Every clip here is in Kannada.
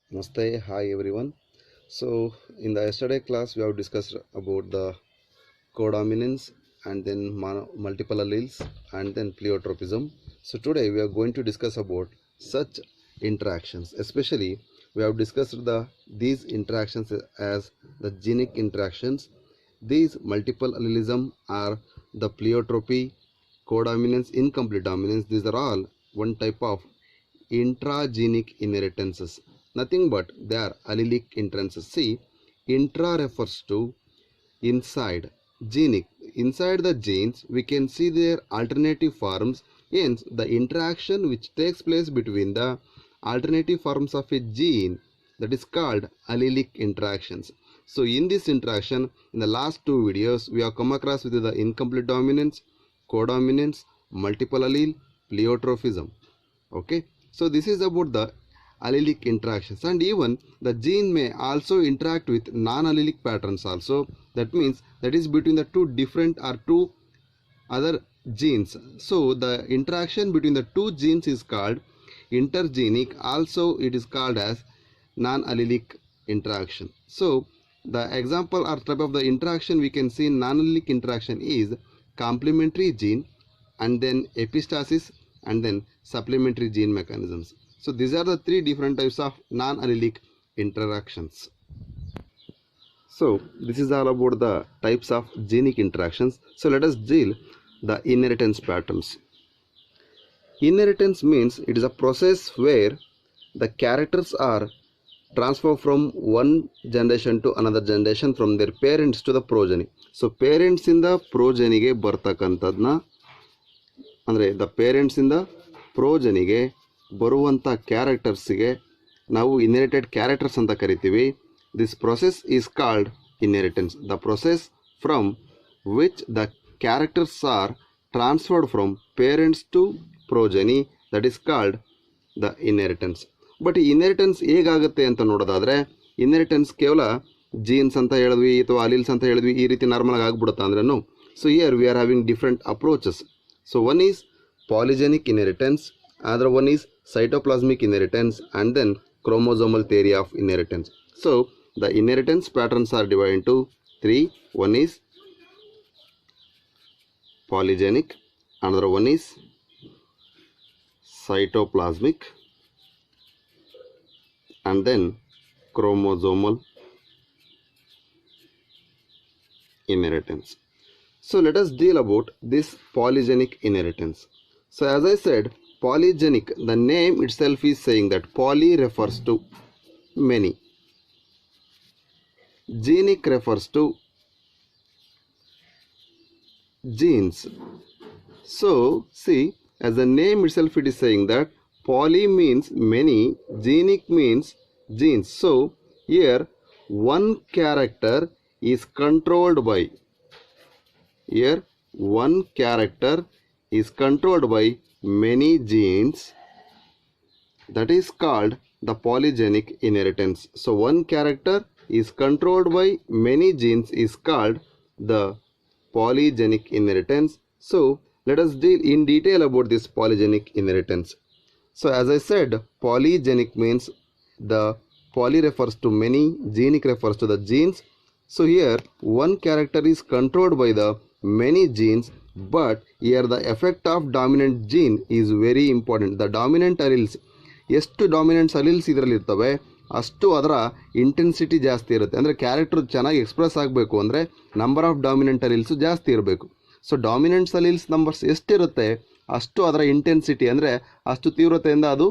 Namaste, hi everyone. So, in the yesterday class, we have discussed about the codominance and then multiple alleles and then pleiotropism. So, today we are going to discuss about such interactions. Especially, we have discussed these interactions as the genic interactions. These multiple allelism are the pleiotropy, codominance, incomplete dominance. These are all one type of intragenic inheritances, nothing but they are allelic inheritance. See, intra refers to inside, genic inside the genes we can see their alternative forms. Hence the interaction which takes place between the alternative forms of a gene, that is called allelic interactions. So in this interaction, in the last two videos we have come across with the incomplete dominance, codominance, multiple allele, pleiotropism. Okay, so this is about the allelic interactions, and even the gene may also interact with non-allelic patterns also. That means that is between the two different or two other genes. So the interaction between the two genes is called intergenic. Also it is called as non-allelic interaction. So the example or type of the interaction we can see in non-allelic interaction is complementary gene and then epistasis and then supplementary gene mechanisms. So these are the three different types of non-allelic interactions. So this is all about the types of genic interactions. So let us deal the inheritance patterns. Inheritance means it is a process where the characters are transferred from one generation to another generation, from their parents to the progeny. So parents in the progeny ಗೆ ಬರ್ತಕ್ಕಂಥದ್ನ ಅಂದರೆ ದ ಪೇರೆಂಟ್ಸ್ ಇಂದ ಪ್ರೋಜನಿಗೆ ಬರುವಂಥ ಕ್ಯಾರೆಕ್ಟರ್ಸ್ಗೆ ನಾವು ಇನ್ಹೆರಿಟೆಡ್ ಕ್ಯಾರೆಕ್ಟರ್ಸ್ ಅಂತ ಕರಿತೀವಿ. This process is called inheritance. The process from which the characters are transferred from parents to progeny, that is called the inheritance. But ಈ ಇನ್ಹೆರಿಟೆನ್ಸ್ ಹೇಗಾಗುತ್ತೆ ಅಂತ ನೋಡೋದಾದರೆ, ಇನ್ಹೆರಿಟೆನ್ಸ್ ಕೇವಲ ಜೀನ್ಸ್ ಅಂತ ಹೇಳಿದ್ವಿ ಅಥವಾ ಅಲೀಲ್ಸ್ ಅಂತ ಹೇಳಿದ್ವಿ ಈ ರೀತಿ ನಾರ್ಮಲ್ ಆಗಿ ಆಗ್ಬಿಡುತ್ತಾ ಅಂದ್ರೂ, so here V are having different approaches. So one is polygenic inheritance, other one is cytoplasmic inheritance, and then chromosomal theory of inheritance. So the inheritance patterns are divided into three. One is polygenic, another one is cytoplasmic, and then chromosomal inheritance. So let us deal about this polygenic inheritance. So as I said, polygenic, the name itself is saying that poly refers to many, genic refers to genes. So see, as the name itself it is saying that poly means many, genic means genes. So here one character is controlled by, here one character is controlled by many genes, that is called the polygenic inheritance. So one character is controlled by many genes is called the polygenic inheritance. So let us deal in detail about this polygenic inheritance. So as I said, polygenic means the poly refers to many, genic refers to the genes. So here one character is controlled by the many genes, but here the effect of dominant gene is very important. The dominant alleles, ಎಷ್ಟು ಡಾಮಿನೆಂಟ್ಸ್ ಅಲೀಲ್ಸ್ ಇದರಲ್ಲಿ ಇರ್ತವೆ ಅಷ್ಟು ಅದರ ಇಂಟೆನ್ಸಿಟಿ ಜಾಸ್ತಿ ಇರುತ್ತೆ. ಅಂದರೆ ಕ್ಯಾರೆಕ್ಟರ್ ಚೆನ್ನಾಗಿ ಎಕ್ಸ್ಪ್ರೆಸ್ ಆಗಬೇಕು ಅಂದರೆ ನಂಬರ್ ಆಫ್ ಡಾಮಿನೆಂಟ್ ಅಲೀಲ್ಸು ಜಾಸ್ತಿ ಇರಬೇಕು. ಸೊ ಡಾಮಿನೆಂಟ್ಸ್ ಅಲೀಲ್ಸ್ ನಂಬರ್ಸ್ ಎಷ್ಟಿರುತ್ತೆ ಅಷ್ಟು ಅದರ ಇಂಟೆನ್ಸಿಟಿ ಅಂದರೆ ಅಷ್ಟು ತೀವ್ರತೆಯಿಂದ ಅದು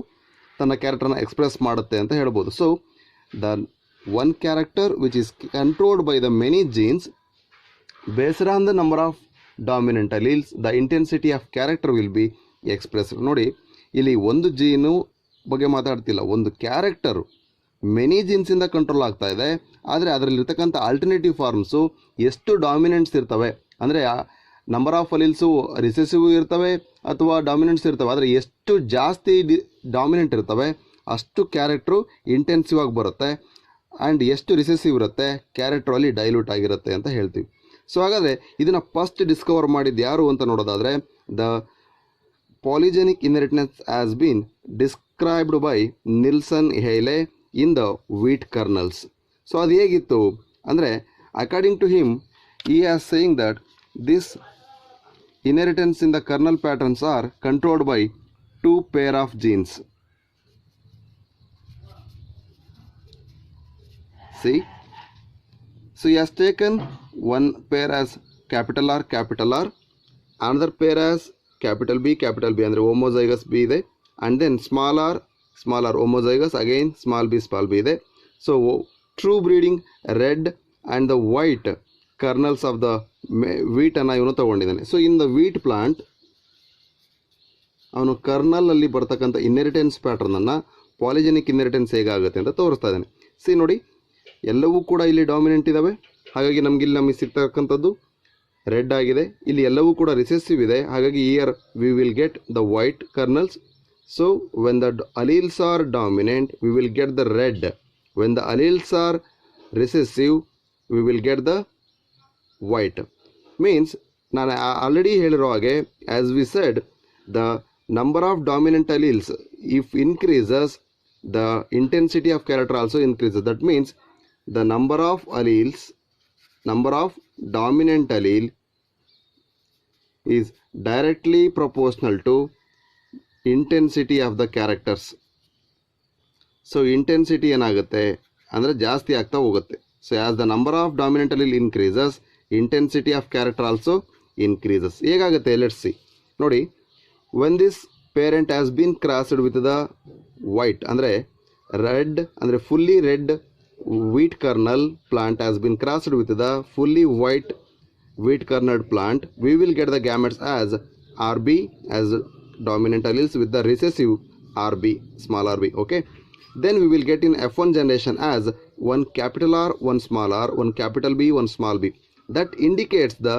ತನ್ನ ಕ್ಯಾರೆಕ್ಟರ್ನ ಎಕ್ಸ್ಪ್ರೆಸ್ ಮಾಡುತ್ತೆ ಅಂತ ಹೇಳ್ಬೋದು. So the one character which is controlled by the many jeans, based on the number of dominant alleles, the intensity of character will be expressed. ನೋಡಿ ಇಲ್ಲಿ ಒಂದು ಜೀನು ಬಗ್ಗೆ ಮಾತಾಡ್ತಿಲ್ಲ, ಒಂದು ಕ್ಯಾರೆಕ್ಟರು ಮೆನಿ ಜೀನ್ಸಿಂದ ಕಂಟ್ರೋಲ್ ಆಗ್ತಾ ಇದೆ. ಆದರೆ ಅದರಲ್ಲಿರ್ತಕ್ಕಂಥ ಆಲ್ಟರ್ನೇಟಿವ್ ಫಾರ್ಮ್ಸು ಎಷ್ಟು ಡಾಮಿನೆಂಟ್ಸ್ ಇರ್ತವೆ ಅಂದರೆ ನಂಬರ್ ಆಫ್ ಅಲೀಲ್ಸು ರಿಸೆಸಿವ್ ಇರ್ತವೆ ಅಥವಾ ಡಾಮಿನೆಂಟ್ಸ್ ಇರ್ತವೆ, ಆದರೆ ಎಷ್ಟು ಜಾಸ್ತಿ ಡಾಮಿನೆಂಟ್ ಇರ್ತವೆ ಅಷ್ಟು ಕ್ಯಾರೆಕ್ಟ್ರು ಇಂಟೆನ್ಸಿವ್ ಆಗಿ ಬರುತ್ತೆ, ಆ್ಯಂಡ್ ಎಷ್ಟು ರಿಸೆಸಿವ್ ಇರುತ್ತೆ ಕ್ಯಾರೆಕ್ಟ್ರಲ್ಲಿ ಡೈಲ್ಯೂಟ್ ಆಗಿರುತ್ತೆ ಅಂತ ಹೇಳ್ತೀವಿ. ಸೊ ಹಾಗಾದರೆ ಇದನ್ನು ಫಸ್ಟ್ ಡಿಸ್ಕವರ್ ಮಾಡಿದ್ದು ಯಾರು ಅಂತ ನೋಡೋದಾದರೆ, the polygenic inheritance has been described by Nilsson Haile in the wheat kernels. So ಅದು ಹೇಗಿತ್ತು ಅಂದರೆ according to him he is saying that this inheritance in the kernel patterns are controlled by two pair of genes. See, so he has taken one pair as capital R, another pair as capital B ಅಂದರೆ homozygous B ಇದೆ, and then small r homozygous, again small b ಇದೆ. So true breeding red and the white kernels of the wheat ಅನ್ನು ಇವನು ತಗೊಂಡಿದ್ದಾನೆ. So in the wheat plant ಅವನು ಕರ್ನಲ್ ಅಲ್ಲಿ ಬರ್ತಕ್ಕಂಥ ಇನ್ಹೆರಿಟೆನ್ಸ್ ಪ್ಯಾಟರ್ನ್ ಅನ್ನು ಪಾಲಿಜೆನಿಕ್ ಇನ್ಹೆರಿಟೆನ್ಸ್ ಹೇಗಾಗುತ್ತೆ ಅಂತ ತೋರಿಸ್ತಾ ಇದ್ದಾನೆ. ಸಿ ನೋಡಿ, ಎಲ್ಲವೂ ಕೂಡ ಇಲ್ಲಿ ಡಾಮಿನೆಂಟ್ ಇದ್ದಾವೆ, ಹಾಗಾಗಿ ನಮಗೆ ಸಿಗ್ತಕ್ಕಂಥದ್ದು ರೆಡ್ ಆಗಿದೆ. ಇಲ್ಲಿ ಎಲ್ಲವೂ ಕೂಡ ರಿಸೆಸಿವ್ ಇದೆ, ಹಾಗಾಗಿ year V will get the white colonels. So when the alleles are dominant we will get the red, when the alleles are recessive we will get the white. Means ನಾನು ಆಲ್ರೆಡಿ ಹೇಳಿರೋ ಹಾಗೆ as we said the number of dominant alleles if increases the intensity of character also increases. That means the number of dominant allele is directly proportional to intensity of the characters. So intensity ಏನಾಗುತ್ತೆ ಅಂದರೆ ಜಾಸ್ತಿ ಆಗ್ತಾ ಹೋಗುತ್ತೆ. So as the number of dominant allele increases intensity of character also increases. ಹೇಗಾಗುತ್ತೆ let's see. ನೋಡಿ, when this parent has been crossed with the white ಅಂದರೆ red ಅಂದರೆ fully red wheat kernel plant has been crossed with the fully white wheat kernel plant, we will get the gametes as RB as dominant alleles with the recessive RB, small rb. Okay, then we will get in F1 generation as one capital R, one small r, one capital B, one small b. That indicates the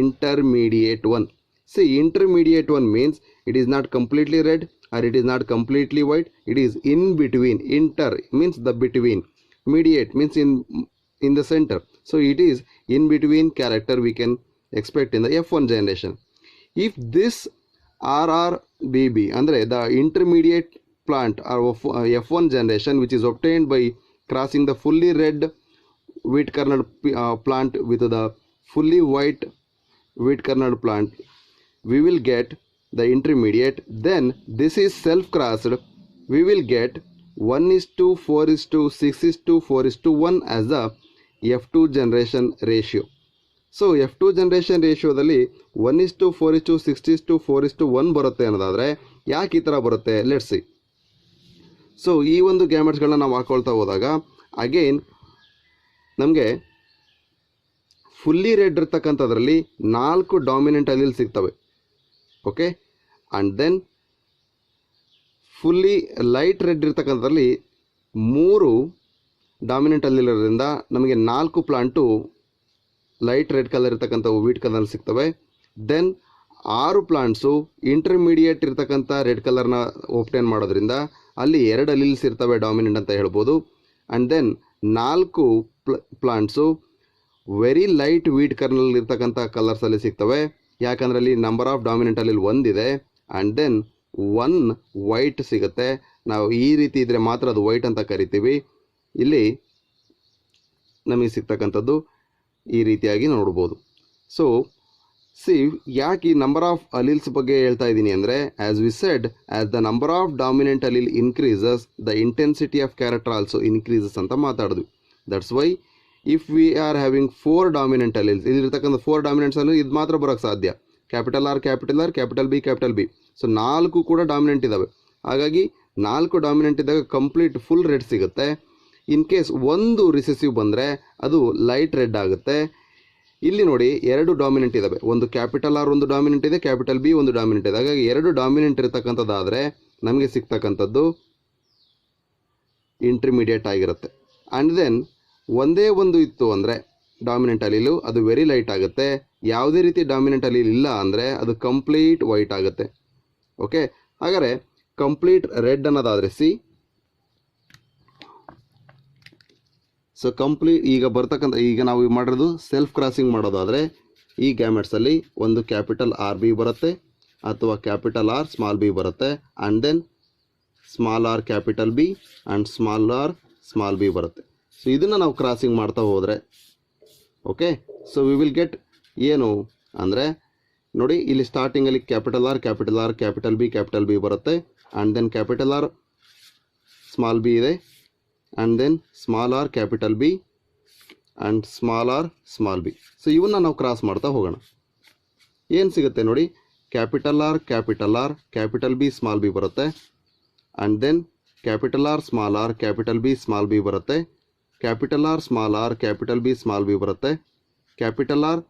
intermediate one. See, intermediate one means it is not completely red or it is not completely white, it is in between. Inter means the between, mediate means in the center. So it is in between character we can expect in the F1 generation. If this RRBB andre the intermediate plant of F1 generation which is obtained by crossing the fully red wheat kernel plant with the fully white wheat kernel plant, we will get the intermediate. Then this is self crossed, we will get 1:4:6:4:1 as the F2 generation ratio. So F2 generation ರೇಷಿಯೋದಲ್ಲಿ 1:4:6:4:1 ಬರುತ್ತೆ ಅನ್ನೋದಾದರೆ ಯಾಕೆ ಈ ಥರ ಬರುತ್ತೆ ಲೆಟ್ಸ್ ಸಿ. ಸೊ ಈ ಒಂದು ಗ್ಯಾಮೆಟ್ಸ್ಗಳನ್ನ ನಾವು ಹಾಕೊಳ್ತಾ ಹೋದಾಗ ಅಗೇನ್ ನಮಗೆ ಫುಲ್ಲಿ ರೆಡ್ ಇರ್ತಕ್ಕಂಥದ್ರಲ್ಲಿ 4 ಡಾಮಿನೆಂಟ್ ಅಲೀಲ್ ಸಿಗ್ತವೆ. Okay, and then fully light red ಇರ್ತಕ್ಕಂಥದ್ರಲ್ಲಿ 3 ಡಾಮಿನೆಂಟ್ ಅಲೀಲ್ ಇರೋದ್ರಿಂದ ನಮಗೆ 4 ಪ್ಲಾಂಟು ಲೈಟ್ ರೆಡ್ ಕಲರ್ ಇರ್ತಕ್ಕಂಥ ವೀಟ್ ಕಲರ್ ಸಿಗ್ತವೆ. ದೆನ್ 6 ಪ್ಲಾಂಟ್ಸು ಇಂಟರ್ಮೀಡಿಯೇಟ್ ಇರ್ತಕ್ಕಂಥ ರೆಡ್ ಕಲರ್ನ ಒಬ್ಟೈನ್ ಮಾಡೋದ್ರಿಂದ ಅಲ್ಲಿ 2 ಅಲೀಲ್ಸ್ ಇರ್ತವೆ ಡಾಮಿನೆಂಟ್ ಅಂತ ಹೇಳ್ಬೋದು. And then 4 plants very light wheat kernel ಇರ್ತಕ್ಕಂಥ ಕಲರ್ಸಲ್ಲಿ ಸಿಗ್ತವೆ, ಯಾಕಂದರೆ ಅಲ್ಲಿ ನಂಬರ್ ಆಫ್ ಡಾಮಿನೆಂಟ್ ಅಲ್ಲಿ 1 ಇದೆ. ಆ್ಯಂಡ್ ದೆನ್ 1 ವೈಟ್ ಸಿಗುತ್ತೆ. ನಾವು ಈ ರೀತಿ ಇದ್ದರೆ ಮಾತ್ರ ಅದು ವೈಟ್ ಅಂತ ಕರಿತೀವಿ. ಇಲ್ಲಿ ನಮಗೆ ಸಿಗ್ತಕ್ಕಂಥದ್ದು ಈ ರೀತಿಯಾಗಿ ನೋಡ್ಬೋದು. ಸೊ ಸಿ, ಯಾಕೆ ಈ ನಂಬರ್ ಆಫ್ ಅಲೀಲ್ಸ್ ಬಗ್ಗೆ ಹೇಳ್ತಾ ಇದ್ದೀನಿ ಅಂದರೆ as we said as the number of dominant allele increases the intensity of character also increases ಅಂತ ಮಾತಾಡಿದ್ವಿ. That's why if we are having 4 dominant alleles, ಇಲ್ಲಿರ್ತಕ್ಕಂಥ 4 ಡಾಮಿನೆಂಟ್ಸ್ ಅಲ್ಲಿ ಇದು ಮಾತ್ರ ಬರೋಕ್ಕೆ ಸಾಧ್ಯ. Capital R, capital B. So 4 ಕೂಡ ಡಾಮಿನೆಂಟ್ ಇದ್ದಾವೆ. ಹಾಗಾಗಿ 4 ಡಾಮಿನೆಂಟ್ ಇದ್ದಾಗ ಕಂಪ್ಲೀಟ್ ಫುಲ್ ರೆಡ್ ಸಿಗುತ್ತೆ. ಇನ್ ಕೇಸ್ 1 ರಿಸೆಸಿವ್ ಬಂದರೆ ಅದು ಲೈಟ್ ರೆಡ್ ಆಗುತ್ತೆ. ಇಲ್ಲಿ ನೋಡಿ 2 ಡಾಮಿನೆಂಟ್ ಇದ್ದಾವೆ, ಒಂದು ಕ್ಯಾಪಿಟಲ್ ಆರ್ ಒಂದು ಡಾಮಿನೆಂಟ್ ಇದೆ, ಕ್ಯಾಪಿಟಲ್ ಬಿ ಒಂದು ಡಾಮಿನೆಂಟ್ ಇದೆ. ಹಾಗಾಗಿ 2 ಡಾಮಿನೆಂಟ್ ಇರತಕ್ಕಂಥದ್ದಾದರೆ ನಮಗೆ ಸಿಗ್ತಕ್ಕಂಥದ್ದು ಇಂಟರ್ಮೀಡಿಯೇಟ್ ಆಗಿರುತ್ತೆ. ಆ್ಯಂಡ್ ದೆನ್ ಒಂದೇ ಒಂದು ಇತ್ತು ಅಂದರೆ ಡಾಮಿನೆಂಟ್ ಅಲೀಲು ಅದು ವೆರಿ ಲೈಟ್ ಆಗುತ್ತೆ. ಯಾವುದೇ ರೀತಿ ಡಾಮಿನೆಂಟ್ ಅಲೀಲ್ ಇಲ್ಲ ಅಂದರೆ ಅದು ಕಂಪ್ಲೀಟ್ ವೈಟ್ ಆಗುತ್ತೆ. ಓಕೆ, ಹಾಗಾದರೆ ಕಂಪ್ಲೀಟ್ ರೆಡ್ ಅನ್ನೋದಾದರೆ ಸಿ. ಸೊ ಕಂಪ್ಲೀಟ್ ಈಗ ಬರ್ತಕ್ಕಂಥ ಈಗ ನಾವು ಮಾಡಿರೋದು ಸೆಲ್ಫ್ ಕ್ರಾಸಿಂಗ್ ಮಾಡೋದಾದರೆ ಈ ಗ್ಯಾಮೆಟ್ಸಲ್ಲಿ ಒಂದು ಕ್ಯಾಪಿಟಲ್ ಆರ್ ಬಿ ಬರುತ್ತೆ ಅಥವಾ ಕ್ಯಾಪಿಟಲ್ ಆರ್ ಸ್ಮಾಲ್ ಬಿ ಬರುತ್ತೆ. And then small R capital B and small R small B ಬರುತ್ತೆ. ಸೊ ಇದನ್ನು ನಾವು ಕ್ರಾಸಿಂಗ್ ಮಾಡ್ತಾ ಹೋದರೆ okay, so we will get ಏನು ಅಂದರೆ ನೋಡಿ, ಇಲ್ಲಿ ಸ್ಟಾರ್ಟಿಂಗಲ್ಲಿ capital R capital R capital B ಬರುತ್ತೆ. And then capital R small B ಇದೆ, and then small R capital B and small R small B. So ಇವನ್ನ ನಾವು ಕ್ರಾಸ್ ಮಾಡ್ತಾ ಹೋಗೋಣ. ಏನು ಸಿಗುತ್ತೆ ನೋಡಿ, capital R capital B small B ಬರುತ್ತೆ. And then capital R capital B small B ಬರುತ್ತೆ. Capital R capital B small B ಬರುತ್ತೆ. Capital R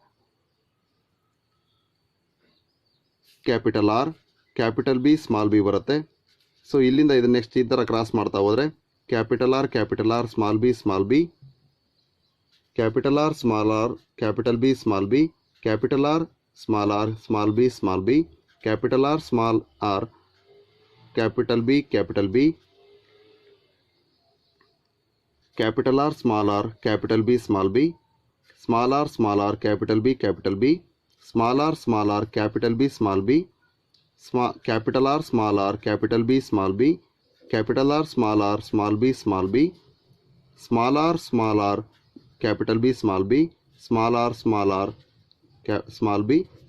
capital B small B ಬರುತ್ತೆ. ಸೊ ಇಲ್ಲಿಂದ ಇದು ನೆಕ್ಸ್ಟ್ ಈ ಥರ ಕ್ರಾಸ್ ಮಾಡ್ತಾ ಹೋದರೆ capital R small B capital R capital B small B, capital R small B capital R capital B capital B, capital R capital B small B, small R capital B small R capital B small B, capital R capital B small B, capital R small B small B, small R capital B small B, small R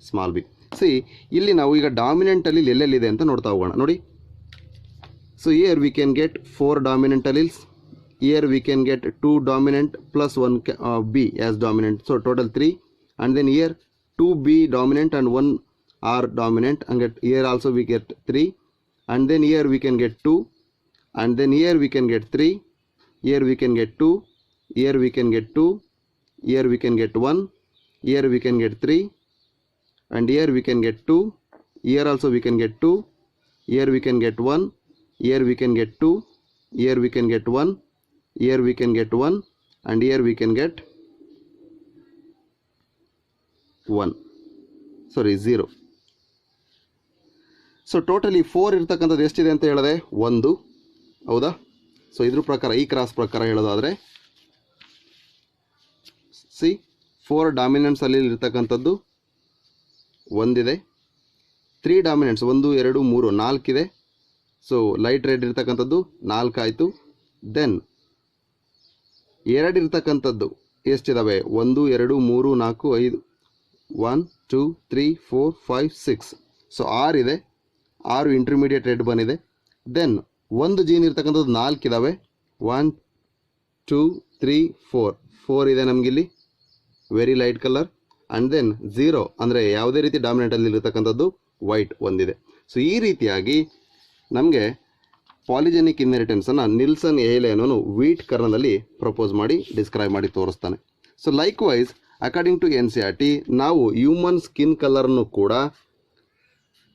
small B. See ಇಲ್ಲಿ ನಾವು ಈಗ ಡಾಮಿನೆಂಟಲ್ಲಿ ಎಲ್ಲೆಲ್ಲಿದೆ ಅಂತ ನೋಡ್ತಾ ಹೋಗೋಣ ನೋಡಿ. So here we can get 4 dominant alleles. Here we can get 2 dominant plus 1 B as dominant, so total 3. And then here 2 B dominant and 1 R dominant, and here also we get 3. And then here we can get 2. And then here we can get 3. Here we can get 2. Here we can get 2. Here we can get 1. Here we can get 3. And here we can get 2. Here also we can get 2. Here we can get 1. Here we can get 2. Here we can get 1. Here we can get 1, and here we can get 0. So totally 4 ಇರ್ತಕ್ಕಂಥದ್ದು ಎಷ್ಟಿದೆ ಅಂತ ಹೇಳಿದೆ 1, ಹೌದಾ? ಸೊ ಇದ್ರ ಪ್ರಕಾರ ಈ ಕ್ರಾಸ್ ಪ್ರಕಾರ ಹೇಳೋದಾದರೆ ಸಿ 4 ಡಾಮಿನೆಂಟ್ಸ್ ಅಲ್ಲಿ ಇರ್ತಕ್ಕಂಥದ್ದು 1 ಇದೆ, 3 ಡಾಮಿನೆಂಟ್ಸ್ 1 2 3 4 ಇದೆ. ಸೊ ಲೈಟ್ ರೆಡ್ ಇರ್ತಕ್ಕಂಥದ್ದು 4 ಆಯಿತು. ದೆನ್ 2 ಇರ್ತಕ್ಕಂಥದ್ದು ಎಷ್ಟಿದಾವೆ 1 2 3 4 5 1 2 3 4 5 6. ಸೊ 6 ಇದೆ, 6 ಇಂಟರ್ಮೀಡಿಯೇಟ್ ರೆಡ್ ಬಂದಿದೆ. ದೆನ್ 1 ಜೀನ್ ಇರ್ತಕ್ಕಂಥದ್ದು 4 ಇದ್ದಾವೆ, 1 2 3 4 ಇದೆ ನಮಗಿಲ್ಲಿ very light colour. And then 0 ಅಂದರೆ ಯಾವುದೇ ರೀತಿ ಡಾಮಿನೆಂಟಲ್ಲಿ ಇರ್ತಕ್ಕಂಥದ್ದು ವೈಟ್ ಒಂದಿದೆ. ಸೊ ಈ ರೀತಿಯಾಗಿ ನಮಗೆ ಪಾಲಿಜೆನಿಕ್ ಇನ್ಹೆರಿಟೆನ್ಸನ್ನು ನಿಲ್ಸನ್ ಏಲೆ ಅನ್ನೋನು ವೀಟ್ ಕರ್ನದಲ್ಲಿ ಪ್ರಪೋಸ್ ಮಾಡಿ ಡಿಸ್ಕ್ರೈಬ್ ಮಾಡಿ ತೋರಿಸ್ತಾನೆ. So likewise according to NCERT ನಾವು ಹ್ಯೂಮನ್ ಸ್ಕಿನ್ ಕಲರ್ನು ಕೂಡ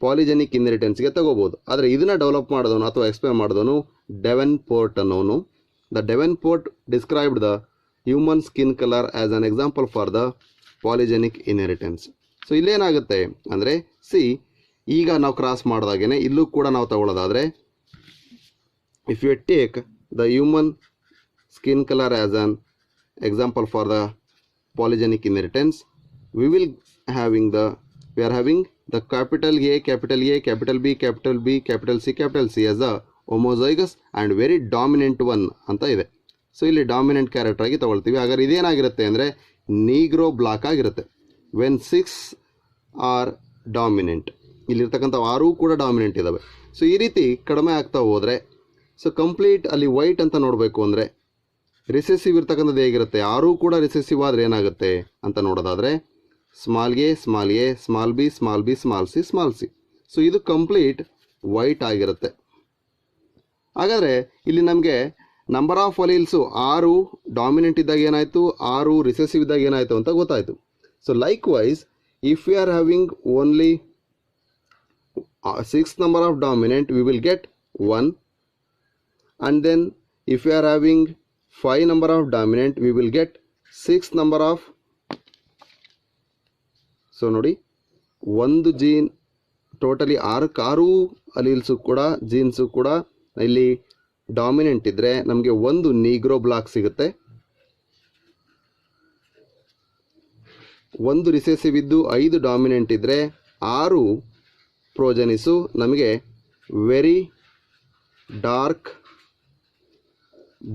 ಪಾಲಿಜೆನಿಕ್ ಇನ್ಹೆರಿಟೆನ್ಸ್ಗೆ ತಗೋಬೋದು. ಆದರೆ ಇದನ್ನು ಡೆವಲಪ್ ಮಾಡಿದವನು ಅಥವಾ ಎಕ್ಸ್ಪ್ಲೇನ್ ಮಾಡಿದವನು ಡೆವೆನ್ಪೋರ್ಟ್ ಅನ್ನೋನು. The Davenport described the human skin colour as an example for the polygenic inheritance. So ಇಲ್ಲೇನಾಗುತ್ತೆ ಅಂದರೆ ಸಿ ಈಗ ನಾವು ಕ್ರಾಸ್ ಮಾಡಿದಾಗೇ ಇಲ್ಲೂ ಕೂಡ ನಾವು ತಗೊಳ್ಳೋದಾದರೆ if you take the human skin color as an example for the polygenic inheritance, we are having the capital A, capital B, capital C as a homozygous and very dominant one ಅಂತ ಇದೆ. ಸೊ ಇಲ್ಲಿ ಡಾಮಿನೆಂಟ್ ಕ್ಯಾರೆಕ್ಟರ್ ಆಗಿ ತಗೊಳ್ತೀವಿ. ಹಾಗಾದ್ರೆ ಇದೇನಾಗಿರುತ್ತೆ ಅಂದರೆ ನೀಗ್ರೋ ಬ್ಲಾಕ್ ಆಗಿರುತ್ತೆ. ವೆನ್ 6 ಆರ್ ಡಾಮಿನೆಂಟ್, ಇಲ್ಲಿರ್ತಕ್ಕಂಥ 6 ಕೂಡ ಡಾಮಿನೆಂಟ್ ಇದ್ದಾವೆ. ಸೊ ಈ ರೀತಿ ಕಡಿಮೆ ಆಗ್ತಾ ಹೋದರೆ ಸೊ ಕಂಪ್ಲೀಟ್ ಅಲ್ಲಿ ವೈಟ್ ಅಂತ ನೋಡಬೇಕು ಅಂದರೆ ರಿಸೆಸಿವ್ ಇರ್ತಕ್ಕಂಥದ್ದು ಹೇಗಿರುತ್ತೆ, 6 ಕೂಡ ರಿಸೆಸಿವ್ ಆದರೆ ಏನಾಗುತ್ತೆ ಅಂತ ನೋಡೋದಾದರೆ small A small B small C. So ಇದು ಕಂಪ್ಲೀಟ್ ವೈಟ್ ಆಗಿರುತ್ತೆ. ಹಾಗಾದರೆ ಇಲ್ಲಿ ನಮಗೆ ನಂಬರ್ ಆಫ್ ಅಲೀಲ್ಸು 6 ಡಾಮಿನೆಂಟ್ ಇದ್ದಾಗ ಏನಾಯಿತು, 6 ರಿಸೆಸಿವ್ ಇದ್ದಾಗ ಏನಾಯಿತು ಅಂತ ಗೊತ್ತಾಯಿತು. So likewise if you are having only 6 number of dominant we will get 1. And then if we are having 5 number of dominant we will get 6 number of. So ನೋಡಿ ಒಂದು ಜೀನ್ ಟೋಟಲಿ 6 ಅಲೀಲ್ಸು ಕೂಡ ಜೀನ್ಸು ಕೂಡ ಇಲ್ಲಿ ಡಾಮಿನೆಂಟ್ ಇದ್ದರೆ ನಮಗೆ ಒಂದು ನೀಗ್ರೋ ಬ್ಲಾಕ್ ಸಿಗುತ್ತೆ, ಒಂದು ರಿಸೆಸಿವ್ ಇದ್ದು 5 ಡಾಮಿನೆಂಟ್ ಇದ್ದರೆ 6 ಪ್ರೋಜನಿಸು ನಮಗೆ ವೆರಿ ಡಾರ್ಕ್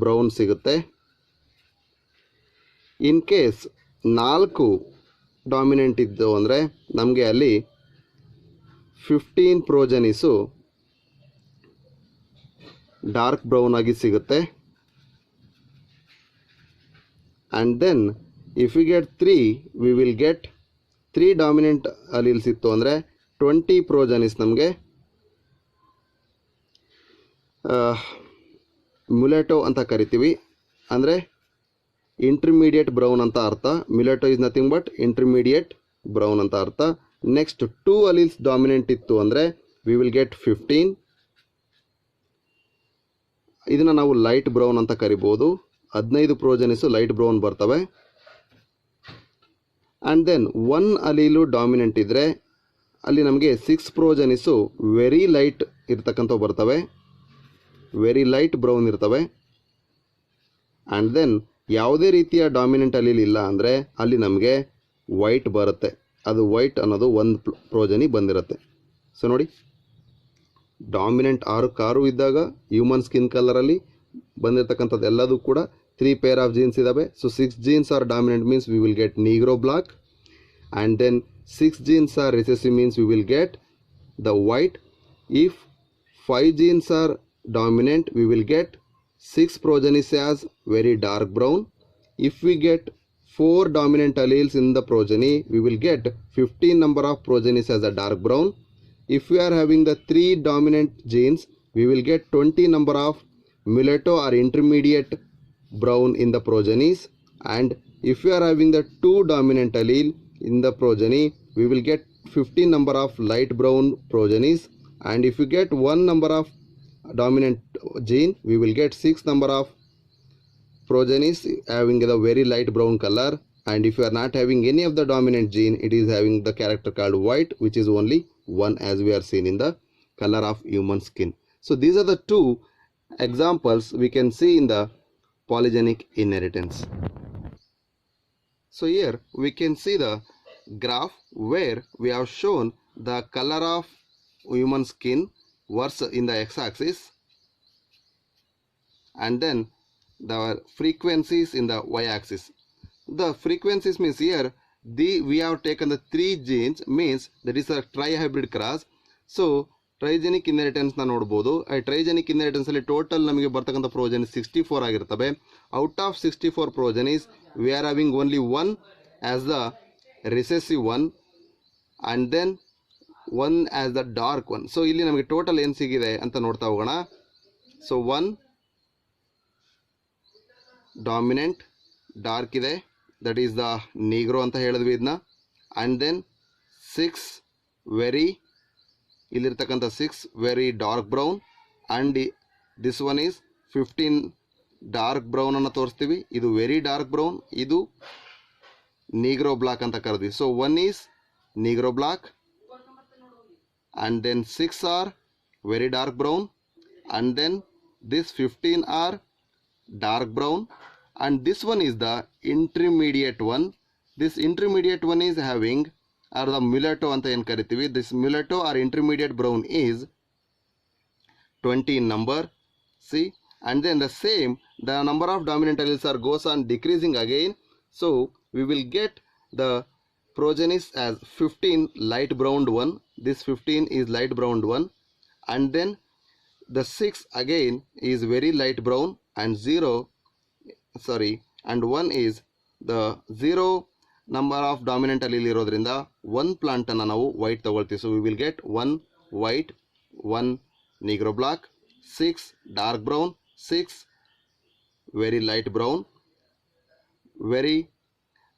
ಬ್ರೌನ್ ಸಿಗುತ್ತೆ. ಇನ್ ಕೇಸ್ 4 ಡಾಮಿನೆಂಟ್ ಇದ್ದು ಅಂದರೆ ನಮಗೆ ಅಲ್ಲಿ 15 ಪ್ರೋಜನೀಸು ಡಾರ್ಕ್ ಬ್ರೌನ್ ಆಗಿ ಸಿಗುತ್ತೆ. And then if you get 3 we will get 3 dominant alleles ಇತ್ತು ಅಂದರೆ 20 ಪ್ರೋಜನೀಸ್ ನಮಗೆ ಮುಲೆಟೋ ಅಂತ ಕರಿತೀವಿ, ಅಂದರೆ ಇಂಟರ್ಮೀಡಿಯೇಟ್ ಬ್ರೌನ್ ಅಂತ ಅರ್ಥ. Mulatto is nothing but intermediate brown ಅಂತ ಅರ್ಥ. ನೆಕ್ಸ್ಟ್ 2 ಅಲೀಲ್ಸ್ ಡಾಮಿನೆಂಟ್ ಇತ್ತು ಅಂದರೆ ವಿ ವಿಲ್ ಗೆಟ್ 15. ಇದನ್ನು ನಾವು ಲೈಟ್ ಬ್ರೌನ್ ಅಂತ ಕರಿಬೋದು. 15 ಪ್ರೋಜನೀಸು ಲೈಟ್ ಬ್ರೌನ್ ಬರ್ತವೆ. ಆ್ಯಂಡ್ ದೆನ್ 1 ಅಲೀಲು ಡಾಮಿನೆಂಟ್ ಇದ್ದರೆ ಅಲ್ಲಿ ನಮಗೆ 6 ಪ್ರೋಜನೀಸು ವೆರಿ ಲೈಟ್ ಇರ್ತಕ್ಕಂಥವು ಬರ್ತವೆ, ವೆರಿ ಲೈಟ್ ಬ್ರೌನ್ ಇರ್ತವೆ. ಆ್ಯಂಡ್ ದೆನ್ ಯಾವುದೇ ರೀತಿಯ ಡಾಮಿನೆಂಟ್ ಅಲೀಲ್ ಇಲ್ಲ ಅಂದರೆ ಅಲ್ಲಿ ನಮಗೆ ವೈಟ್ ಬರುತ್ತೆ. ಅದು ವೈಟ್ ಅನ್ನೋದು 1 ಪ್ರೋಜನಿ ಬಂದಿರುತ್ತೆ. ಸೊ ನೋಡಿ, ಡಾಮಿನೆಂಟ್ 6 ಇದ್ದಾಗ ಹ್ಯೂಮನ್ ಸ್ಕಿನ್ ಕಲರಲ್ಲಿ ಬಂದಿರತಕ್ಕಂಥದ್ದು ಎಲ್ಲದೂ ಕೂಡ 3 ಪೇರ್ ಆಫ್ ಜೀನ್ಸ್ ಇದ್ದಾವೆ. So 6 genes are dominant means we will get negro black. And then 6 genes are recessive means we will get the white. If 5 genes are dominant we will get 6 progenies as very dark brown. If we get 4 dominant alleles in the progeny we will get 15 number of progenies as a dark brown. If we are having the 3 dominant genes we will get 20 number of mulatto or intermediate brown in the progenies. And if we are having the 2 dominant allele in the progeny we will get 15 number of light brown progenies. And if you get 1 number of dominant gene we will get 6 number of progenies having the very light brown color. And if you are not having any of the dominant gene it is having the character called white, which is only 1 as we are seen in the color of human skin. So these are the 2 examples we can see in the polygenic inheritance. So here we can see the graph where we have shown the color of human skin versus in the x-axis and then the frequencies in the y-axis. The frequencies means here we have taken the 3 genes means that is a tri-hybrid cross. So trigenic ಇನ್ಹೆರಿಟೆನ್ಸ್ನ ನೋಡ್ಬೋದು. ಟ್ರೈಜೆನಿಕ್ ಇನ್ಹೆರಿಟೆನ್ಸಲ್ಲಿ ಟೋಟಲ್ ನಮಗೆ ಬರ್ತಕ್ಕಂಥ ಪ್ರೋಜನೀಸ್ 64 ಆಗಿರ್ತವೆ. Out of 64 progenies we are having only 1 as the recessive 1 and then 1 as the dark 1. So ಇಲ್ಲಿ ನಮಗೆ ಟೋಟಲ್ ಏನು ಸಿಗಿದೆ ಅಂತ ನೋಡ್ತಾ ಹೋಗೋಣ. ಸೊ 1 ಡಾಮಿನೆಂಟ್ ಡಾರ್ಕ್ ಇದೆ, ದಟ್ ಈಸ್ ದ ನೀಗ್ರೋ ಅಂತ ಹೇಳಿದ್ವಿ ಇದನ್ನ. ಆ್ಯಂಡ್ ದೆನ್ 6 ವೆರಿ, ಇಲ್ಲಿರ್ತಕ್ಕಂಥ 6 very dark brown. And this one is 15 dark brown ಅನ್ನು ತೋರಿಸ್ತೀವಿ. ಇದು ವೆರಿ ಡಾರ್ಕ್ ಬ್ರೌನ್, ಇದು ನೀಗ್ರೋ ಬ್ಲಾಕ್ ಅಂತ ಕರೆದ್ವಿ. So 1 is negro black and then 6 are very dark brown and then this 15 are dark brown, and this one is the intermediate one. This intermediate one is having or the mulatto anta ಏನು ಕರಿತೀವಿ. This mulatto or intermediate brown is 20 in number. See, and then the same the number of dominant alleles are goes on decreasing again. So we will get the progenies as 15 light browned one. This 15 is light browned one, and then the 6 again is very light brown, and 1 is the 0 number of dominant allele ಇರೋದ್ರಿಂದ 1 ಪ್ಲಾಂಟ್ ಅನ್ನು ನಾವು ವೈಟ್ ತಗೊಳ್ತೀವಿ. So we will get 1 white, 1 negro black, 6 dark brown, 6 very light brown, very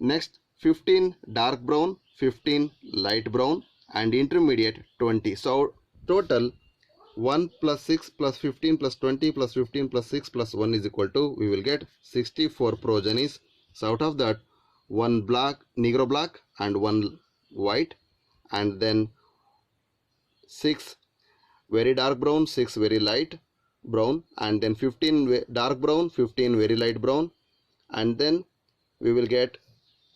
next 15 dark brown, 15 light brown, and intermediate 20. So total 1 plus 6 plus 15 plus 20 plus 15 plus 6 plus 1 is equal to, we will get 64 progenies. So out of that 1 black, negro black, and 1 white, and then 6 very dark brown, 6 very light brown, and then 15 dark brown, 15 very light brown, and then we will get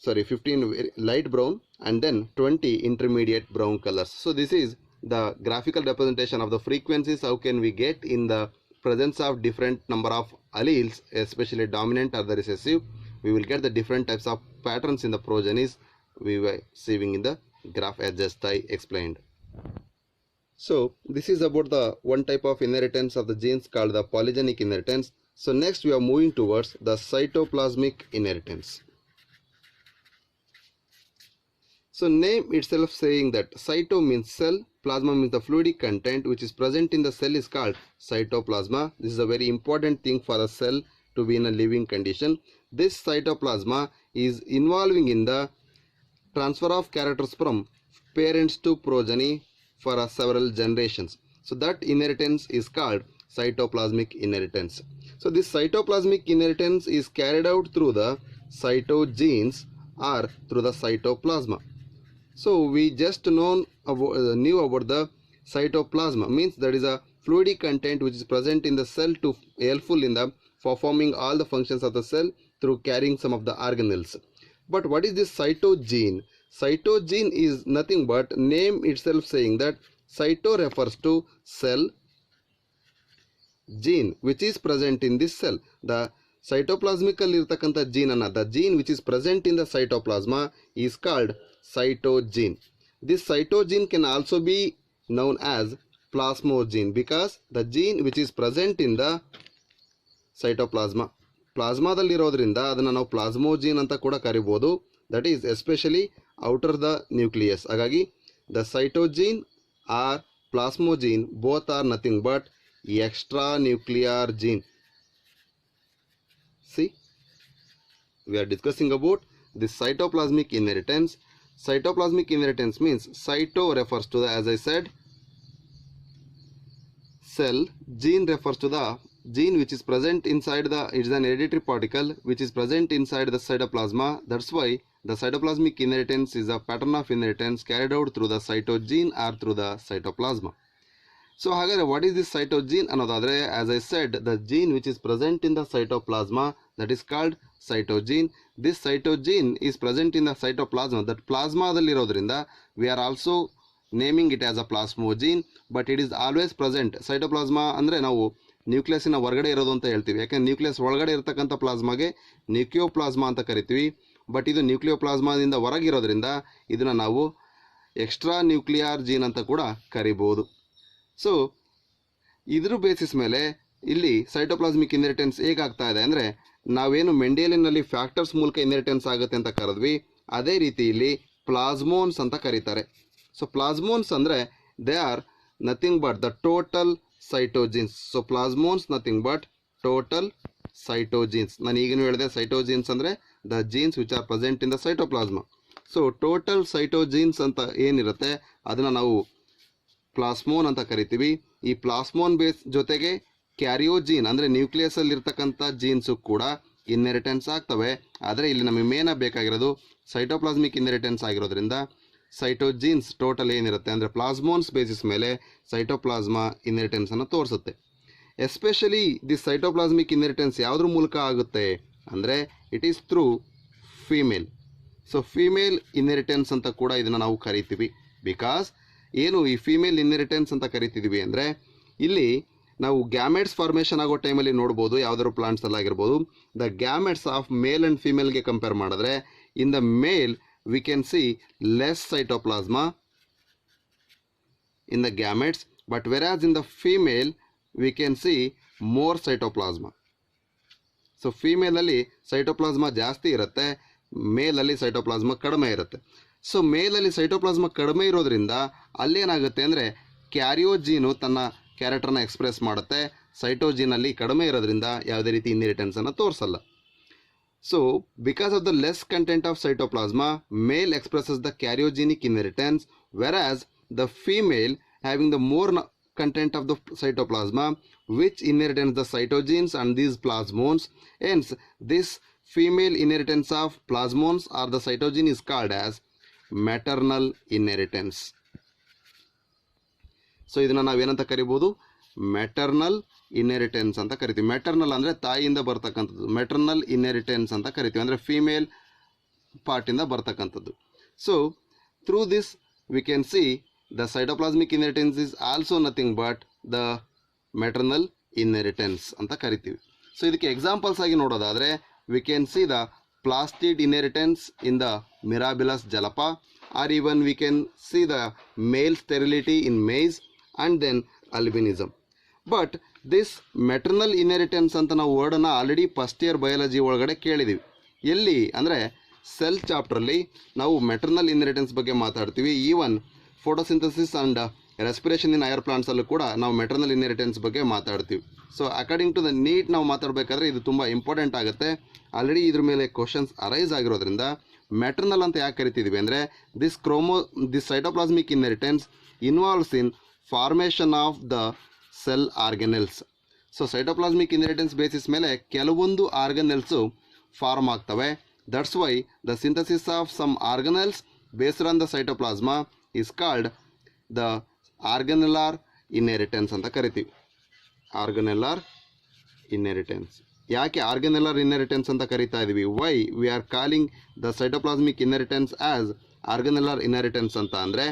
15 very light brown, and then 20 intermediate brown colors. So this is the graphical representation of the frequencies. How can we get in the presence of different number of alleles, especially dominant or the recessive, we will get the different types of patterns in the progenies we were seeing in the graph as just I explained. So this is about the one type of inheritance of the genes called the polygenic inheritance. So next we are moving towards the cytoplasmic inheritance. So name itself saying that cyto means cell, plasma means the fluidic content which is present in the cell is called cytoplasma. This is a very important thing for a cell to be in a living condition. This cytoplasma is involving in the transfer of characters from parents to progeny for several generations. So that inheritance is called cytoplasmic inheritance. So this cytoplasmic inheritance is carried out through the cytogenes or through the cytoplasma. So we just knew about the cytoplasma, means that is a fluidic content which is present in the cell to helpful in the performing all the functions of the cell through carrying some of the organelles. But what is this cytogene? Cytogene is nothing but name itself saying that cyto refers to cell, gene which is present in this cell. The cytoplasmical irtakanta gene the gene which is present in the cytoplasma is called cytogene. This cytogene can also be known as plasmogene because the gene which is present in the cytoplasma ಪ್ಲಾಸ್ಮಾದಲ್ಲಿರೋದ್ರಿಂದ ಅದನ್ನು ನಾವು ಪ್ಲಾಸ್ಮೋಜೀನ್ ಅಂತ ಕೂಡ ಕರಿಬೋದು. That is especially outer the nucleus. ಹಾಗಾಗಿ the cytogene or plasmogene both are nothing but extra nuclear gene. See, we are discussing about this cytoplasmic inheritance. Cytoplasmic inheritance means cyto refers to the, as I said, cell. Gene refers to the gene which is present inside the, it is an hereditary particle which is present inside the cytoplasma. That's why the cytoplasmic inheritance is a pattern of inheritance carried out through the cytogene or through the cytoplasma. So ಹಾಗಾದರೆ what is this cytogene ಅನ್ನೋದಾದರೆ, as I said, the gene which is present in the cytoplasma, that is called cytogene. This cytogene is present in the cytoplasma, that ಪ್ಲಾಸ್ಮಾದಲ್ಲಿರೋದ್ರಿಂದ we are also naming it as a plasmogene, but it is always present. cytoplasma ಅಂದರೆ ನಾವು ನ್ಯೂಕ್ಲಿಯಸ್ಸಿನ ಹೊರಗಡೆ ಇರೋದು ಅಂತ ಹೇಳ್ತೀವಿ, ಯಾಕೆಂದರೆ ನ್ಯೂಕ್ಲಿಯಸ್ ಒಳಗಡೆ ಇರತಕ್ಕಂಥ ಪ್ಲಾಸ್ಮಾಗೆ ನ್ಯೂಕ್ಲಿಯೋಪ್ಲಾಸ್ಮಾ ಅಂತ ಕರಿತೀವಿ. ಬಟ್ ಇದು ನ್ಯೂಕ್ಲಿಯೋಪ್ಲಾಸ್ಮಾದಿಂದ ಹೊರಗಿರೋದ್ರಿಂದ ಇದನ್ನು ನಾವು ಎಕ್ಸ್ಟ್ರಾ ನ್ಯೂಕ್ಲಿಯರ್ ಜೀನ್ ಅಂತ ಕೂಡ ಕರಿಬೋದು. ಸೊ ಇದ್ರ ಬೇಸಿಸ್ ಮೇಲೆ ಇಲ್ಲಿ ಸೈಟೋಪ್ಲಾಸ್ಮಿಕ್ ಇನ್ಹೆರಿಟೆನ್ಸ್ ಹೇಗಾಗ್ತಾ ಇದೆ ಅಂದರೆ, ನಾವೇನು ಮೆಂಡೇಲಿನಲ್ಲಿ ಫ್ಯಾಕ್ಟರ್ಸ್ ಮೂಲಕ ಇನ್ಹೆರಿಟೆನ್ಸ್ ಆಗುತ್ತೆ ಅಂತ ಕರೆದ್ವಿ, ಅದೇ ರೀತಿ ಇಲ್ಲಿ ಪ್ಲಾಸ್ಮೋನ್ಸ್ ಅಂತ ಕರೀತಾರೆ. ಸೊ ಪ್ಲಾಸ್ಮೋನ್ಸ್ ಅಂದರೆ they are nothing but the total cytogenes. So plasmones nothing but total cytogenes. ನಾನು ಈಗೇನು ಹೇಳಿದೆ, cytogenes ಅಂದರೆ the genes which are present in the cytoplasma. So total cytogenes ಅಂತ ಏನಿರುತ್ತೆ ಅದನ್ನು ನಾವು ಪ್ಲಾಸ್ಮೋನ್ ಅಂತ ಕರಿತೀವಿ. ಈ ಪ್ಲಾಸ್ಮೋನ್ ಬೇಸ್ ಜೊತೆಗೆ ಕ್ಯಾರಿಯೋಜೀನ್ ಅಂದರೆ ನ್ಯೂಕ್ಲಿಯಸಲ್ಲಿ ಇರ್ತಕ್ಕಂಥ ಜೀನ್ಸು ಕೂಡ ಇನ್ಹೆರಿಟೆನ್ಸ್ ಆಗ್ತವೆ. ಆದರೆ ಇಲ್ಲಿ ನಮಗೆ ಮೇನಾಗಿ ಬೇಕಾಗಿರೋದು ಸೈಟೋಪ್ಲಾಸ್ಮಿಕ್ ಇನ್ಹೆರಿಟೆನ್ಸ್ ಆಗಿರೋದ್ರಿಂದ ಸೈಟೋಜೀನ್ಸ್ ಟೋಟಲ್ ಏನಿರುತ್ತೆ ಅಂದರೆ ಪ್ಲಾಸ್ಮೋನ್ಸ್ ಬೇಸಿಸ್ ಮೇಲೆ ಸೈಟೋಪ್ಲಾಸ್ಮಾ ಇನ್ಹೆರಿಟೆನ್ಸನ್ನು ತೋರಿಸುತ್ತೆ. ಎಸ್ಪೆಷಲಿ ದಿಸ್ ಸೈಟೋಪ್ಲಾಸ್ಮಿಕ್ ಇನ್ಹೆರಿಟೆನ್ಸ್ ಯಾವುದ್ರ ಮೂಲಕ ಆಗುತ್ತೆ ಅಂದರೆ it is through female. So female inheritance ಅಂತ ಕೂಡ ಇದನ್ನು ನಾವು ಕರಿತೀವಿ. ಬಿಕಾಸ್ ಏನು ಈ ಫೀಮೇಲ್ ಇನ್ಹೆರಿಟೆನ್ಸ್ ಅಂತ ಕರಿತಿದ್ವಿ ಅಂದರೆ, ಇಲ್ಲಿ ನಾವು ಗ್ಯಾಮೆಟ್ಸ್ ಫಾರ್ಮೇಷನ್ ಆಗೋ ಟೈಮಲ್ಲಿ ನೋಡ್ಬೋದು, ಯಾವುದಾದ್ರು ಪ್ಲಾಂಟ್ಸಲ್ಲಾಗಿರ್ಬೋದು, the gametes of male and ಫೀಮೇಲ್ಗೆ ಕಂಪೇರ್ ಮಾಡಿದ್ರೆ in the male we can see less cytoplasma in the gametes, but whereas in the female we can see more cytoplasma. So female ಅಲ್ಲಿ cytoplasma ಜಾಸ್ತಿ ಇರುತ್ತೆ, ಮೇಲ್ ಅಲ್ಲಿ cytoplasma ಕಡಿಮೆ ಇರುತ್ತೆ. ಸೊ ಮೇಲಲ್ಲಿ cytoplasma ಕಡಿಮೆ ಇರೋದ್ರಿಂದ ಅಲ್ಲೇನಾಗುತ್ತೆ ಅಂದರೆ ಕ್ಯಾರಿಯೋಜೀನು ತನ್ನ ಕ್ಯಾರೆಕ್ಟರ್ನ ಎಕ್ಸ್ಪ್ರೆಸ್ ಮಾಡುತ್ತೆ, ಸೈಟೋಜೀನಲ್ಲಿ ಕಡಿಮೆ ಇರೋದ್ರಿಂದ ಯಾವುದೇ ರೀತಿ ಇನ್ಹೆರಿಟೆನ್ಸನ್ನು ತೋರಿಸಲ್ಲ. So, because of the less content of cytoplasma, male expresses the karyogenic inheritance, whereas the female having the more content of the cytoplasma, which inherits the cytogenes and these plasmones. Hence, this female inheritance of plasmones or the cytogene is called as maternal inheritance. So, ಇದನ್ನು ನಾವೇನಂತ ಕರಿಬೋದು, ಮ್ಯಾಟರ್ನಲ್ ಇನ್ಹೆರಿಟೆನ್ಸ್ ಅಂತ ಕರಿತೀವಿ. ಮ್ಯಾಟರ್ನಲ್ ಅಂದರೆ ತಾಯಿಯಿಂದ ಬರ್ತಕ್ಕಂಥದ್ದು, ಮ್ಯಾಟರ್ನಲ್ ಇನ್ಹೆರಿಟೆನ್ಸ್ ಅಂತ ಕರಿತೀವಿ, ಅಂದರೆ ಫೀಮೇಲ್ ಪಾರ್ಟಿಂದ ಬರ್ತಕ್ಕಂಥದ್ದು. So through this we can C the cytoplasmic inheritance is also nothing but the maternal inheritance ಅಂತ ಕರಿತೀವಿ. ಸೊ ಇದಕ್ಕೆ ಎಕ್ಸಾಂಪಲ್ಸ್ ಆಗಿ ನೋಡೋದಾದರೆ V can C the plastid inheritance in the Mirabilis jalapa, or even we can see the male sterility in maize and then albinism. But this maternal inheritance ಅಂತ ನಾವು ವರ್ಡನ್ನು ಆಲ್ರೆಡಿ ಫಸ್ಟ್ ಇಯರ್ ಬಯಾಲಜಿ ಒಳಗಡೆ ಕೇಳಿದ್ದೀವಿ. ಎಲ್ಲಿ ಅಂದರೆ ಸೆಲ್ ಚಾಪ್ಟ್ರಲ್ಲಿ ನಾವು ಮೆಟರ್ನಲ್ ಇನ್ಹೆರಿಟೆನ್ಸ್ ಬಗ್ಗೆ ಮಾತಾಡ್ತೀವಿ. Even photosynthesis and respiration in higher ಪ್ಲಾಂಟ್ಸಲ್ಲೂ ಕೂಡ ನಾವು ಮೆಟರ್ನಲ್ ಇನ್ಹೆರಿಟೆನ್ಸ್ ಬಗ್ಗೆ ಮಾತಾಡ್ತೀವಿ. So according to the NEET ನಾವು ಮಾತಾಡಬೇಕಾದ್ರೆ ಇದು ತುಂಬ ಇಂಪಾರ್ಟೆಂಟ್ ಆಗುತ್ತೆ. ಆಲ್ರೆಡಿ ಇದ್ರ ಮೇಲೆ ಕ್ವಶನ್ಸ್ ಅರೈಸ್ ಆಗಿರೋದ್ರಿಂದ ಮ್ಯಾಟರ್ನಲ್ ಅಂತ ಯಾಕೆ ಕರಿತಿದ್ವಿ ಅಂದರೆ this cytoplasmic inheritance involves in formation of the cell organelles. So cytoplasmic inheritance basis ಮೇಲೆ ಕೆಲವೊಂದು ಆರ್ಗನೆಲ್ಸು ಫಾರ್ಮ್ ಆಗ್ತವೆ. That's why the synthesis of some organelles based on the cytoplasma is called the organellar inheritance ಅಂತ ಕರಿತೀವಿ. Organellar inheritance. ಯಾಕೆ ಆರ್ಗನೆಲಾರ್ ಇನ್ಹೆರಿಟೆನ್ಸ್ ಅಂತ ಕರಿತಾ ಇದ್ದೀವಿ? Why we are calling the cytoplasmic inheritance as organellar inheritance ಅಂತ ಅಂದರೆ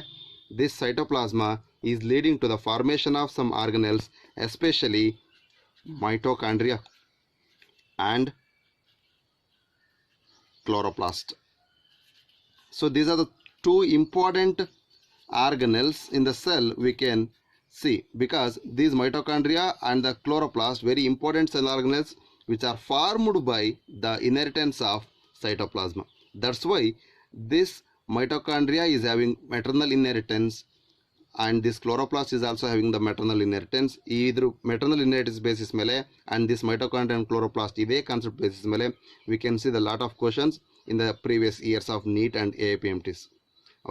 this cytoplasma is leading to the formation of some ಆರ್ಗನೆಲ್ಸ್, especially mitochondria and chloroplast. So these are the two important organelles in the cell we can see, because these mitochondria and the chloroplast very important cell organelles which are formed by the inheritance of cytoplasma. That's why this mitochondria is having maternal inheritance and this chloroplast is also having the maternal inheritance. Either maternal inheritance basis mele and this mitochondria and chloroplast ide concept basis mele we can see the lot of questions in the previous years of NEET and AIPMTs.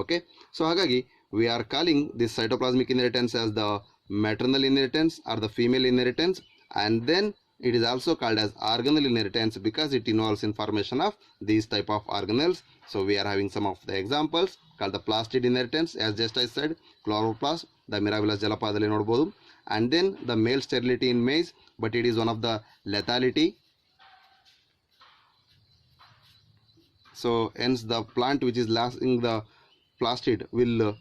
Okay, so hagagi we are calling this cytoplasmic inheritance as the maternal inheritance or the female inheritance, and then it is also called as organelle inheritance because it involves in formation of these type of organelles. So we are having some of the examples called the plastid inheritance, as just I said, chloroplast, the Mirabilis jalapadalli nodabodu, and then the male sterility in maize, but it is one of the lethality. So hence the plant which is lasting the plastid will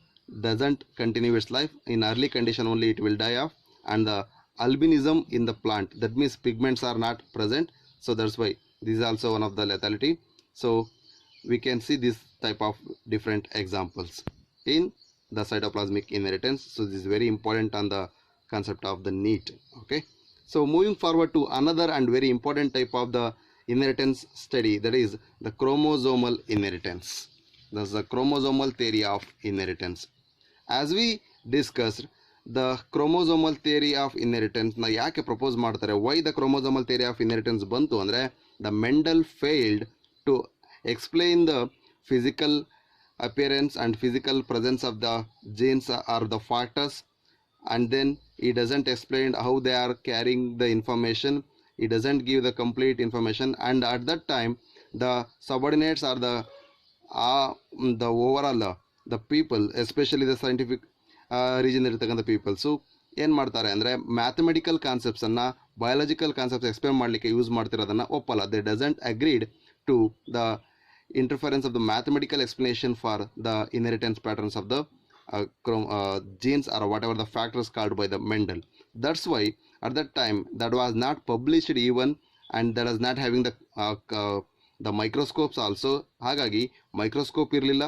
doesn't continue its life. In early condition only it will die off, and the albinism in the plant, that means pigments are not present. So that's why this is also one of the lethality. So we can see this type of different examples in the cytoplasmic inheritance. So this is very important on the concept of the NEET. Okay, so moving forward to another and very important type of the inheritance study, that is the chromosomal inheritance. That's the chromosomal theory of inheritance. As we discussed, the chromosomal theory of inheritance na yake propose ಮಾಡ್ತಾರೆ, why the chromosomal theory of inheritance ಬಂತು ಅಂದರೆ the Mendel failed to explain the physical appearance and physical presence of the genes or the factors, and then he doesn't explain how they are carrying the information. He doesn't give the complete information, and at that time the subordinates are the overall the people, especially the scientific region ಇರತಕ್ಕಂಥ ಪೀಪಲ್ಸು ಏನು ಮಾಡ್ತಾರೆ ಅಂದರೆ ಮ್ಯಾಥಮೆಟಿಕಲ್ ಕಾನ್ಸೆಪ್ಟ್ಸನ್ನು ಬಯಾಲಜಿಕಲ್ ಕಾನ್ಸೆಪ್ಟ್ಸ್ ಎಕ್ಸ್ಪ್ಲೇನ್ ಮಾಡಲಿಕ್ಕೆ ಯೂಸ್ ಮಾಡ್ತಿರೋದನ್ನು ಒಪ್ಪಲ್ಲ. They doesn't agreed to the interference of the mathematical explanation for the inheritance patterns of the genes or whatever the factors called by the Mendel. That's why at that time that was not published even, and that is not having the microscopes also. ಹಾಗಾಗಿ ಮೈಕ್ರೋಸ್ಕೋಪ್ ಇರಲಿಲ್ಲ,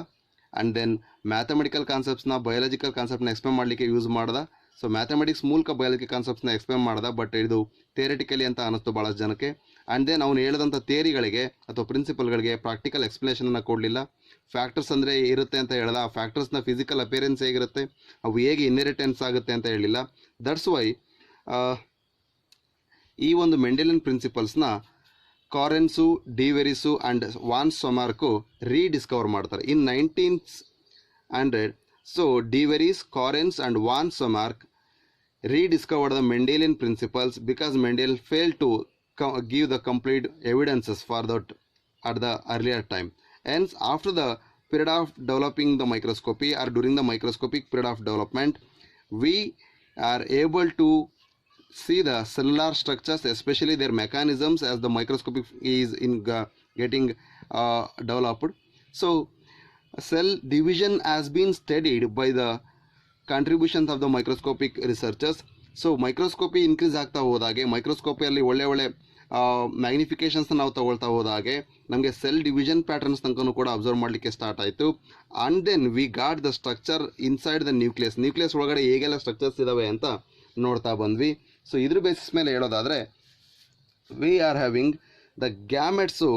ಆ್ಯಂಡ್ ದೆನ್ ಮ್ಯಾಥಮೆಟಿಕಲ್ ಕಾನ್ಸೆಪ್ಟ್ಸ್ನ ಬಯಾಲಜಿಕಲ್ ಕಾನ್ಸೆಪ್ಟ್ನ ಎಕ್ಸ್ಪ್ಲೇನ್ ಮಾಡಲಿಕ್ಕೆ ಯೂಸ್ ಮಾಡ್ದ. ಸೊ ಮ್ಯಾಥಮೆಟಿಕ್ಸ್ ಮೂಲಕ ಬಯಾಲಜಿಕಲ್ ಕಾನ್ಸೆಪ್ಟ್ಸ್ನ ಎಕ್ಸ್ಪ್ಲೇನ್ ಮಾಡ್ದ, ಬಟ್ ಇದು ಥಿಯರಿಟಿಕಲಿ ಅಂತ ಅನ್ನಿಸ್ತು ಭಾಳಷ್ಟು ಜನಕ್ಕೆ. ಆ್ಯಂಡ್ ದೆನ್ ಅವನು ಹೇಳಿದಂಥ ಥಿಯರಿಗಳಿಗೆ ಅಥವಾ ಪ್ರಿನ್ಸಿಪಲ್ಗಳಿಗೆ ಪ್ರಾಕ್ಟಿಕಲ್ ಎಕ್ಸ್ಪ್ಲನೇಷನನ್ನು ಕೊಡಲಿಲ್ಲ. ಫ್ಯಾಕ್ಟರ್ಸ್ ಅಂದರೆ ಇರುತ್ತೆ ಅಂತ ಹೇಳ್ದ, ಆ ಫ್ಯಾಕ್ಟರ್ಸ್ನ ಫಿಸಿಕಲ್ ಅಪಿಯರೆನ್ಸ್ ಹೇಗಿರುತ್ತೆ, ಅವು ಹೇಗೆ ಇನ್ಹೆರಿಟೆನ್ಸ್ ಆಗುತ್ತೆ ಅಂತ ಹೇಳಿಲ್ಲ. ದಟ್ಸ್ ವೈ ಈ ಒಂದು ಮೆಂಡೆಲಿಯನ್ ಪ್ರಿನ್ಸಿಪಲ್ಸ್ನ Correns, De Vries and von Tschermak rediscover ಮಾಡ್ತಾರೆ in 1900. So De Vries, Correns and von Tschermak rediscovered the Mendelian principles because Mendel failed to give the complete evidences for that at the earlier time. Hence, after the period of developing the microscopy or during the microscopic period of development, we are able to see the cellular structures, especially their mechanisms, as the microscopic is in getting developed. So, cell division has been studied by the contributions of the microscopic researchers. So microscopy increase ಆಗ್ತಾ ಹೋದಾಗೆ ಮೈಕ್ರೋಸ್ಕೋಪಿಯಲ್ಲಿ ಒಳ್ಳೆ ಮ್ಯಾಗ್ನಿಫಿಕೇಷನ್ಸ್ನ ನಾವು ತಗೊಳ್ತಾ ಹೋದಾಗೆ ನಮಗೆ ಸೆಲ್ ಡಿವಿಷನ್ ಪ್ಯಾಟರ್ನ್ಸ್ ತನಕನೂ ಕೂಡ ಅಬ್ಸರ್ವ್ ಮಾಡಲಿಕ್ಕೆ ಸ್ಟಾರ್ಟ್ ಆಯಿತು. And then we got the structure inside the nucleus ಒಳಗಡೆ ಹೇಗೆಲ್ಲ ಸ್ಟ್ರಕ್ಚರ್ಸ್ ಇದ್ದಾವೆ ಅಂತ ನೋಡ್ತಾ ಬಂದ್ವಿ. ಸೊ ಇದ್ರ ಬೇಸಿಸ್ ಮೇಲೆ ಹೇಳೋದಾದರೆ we are having the gametes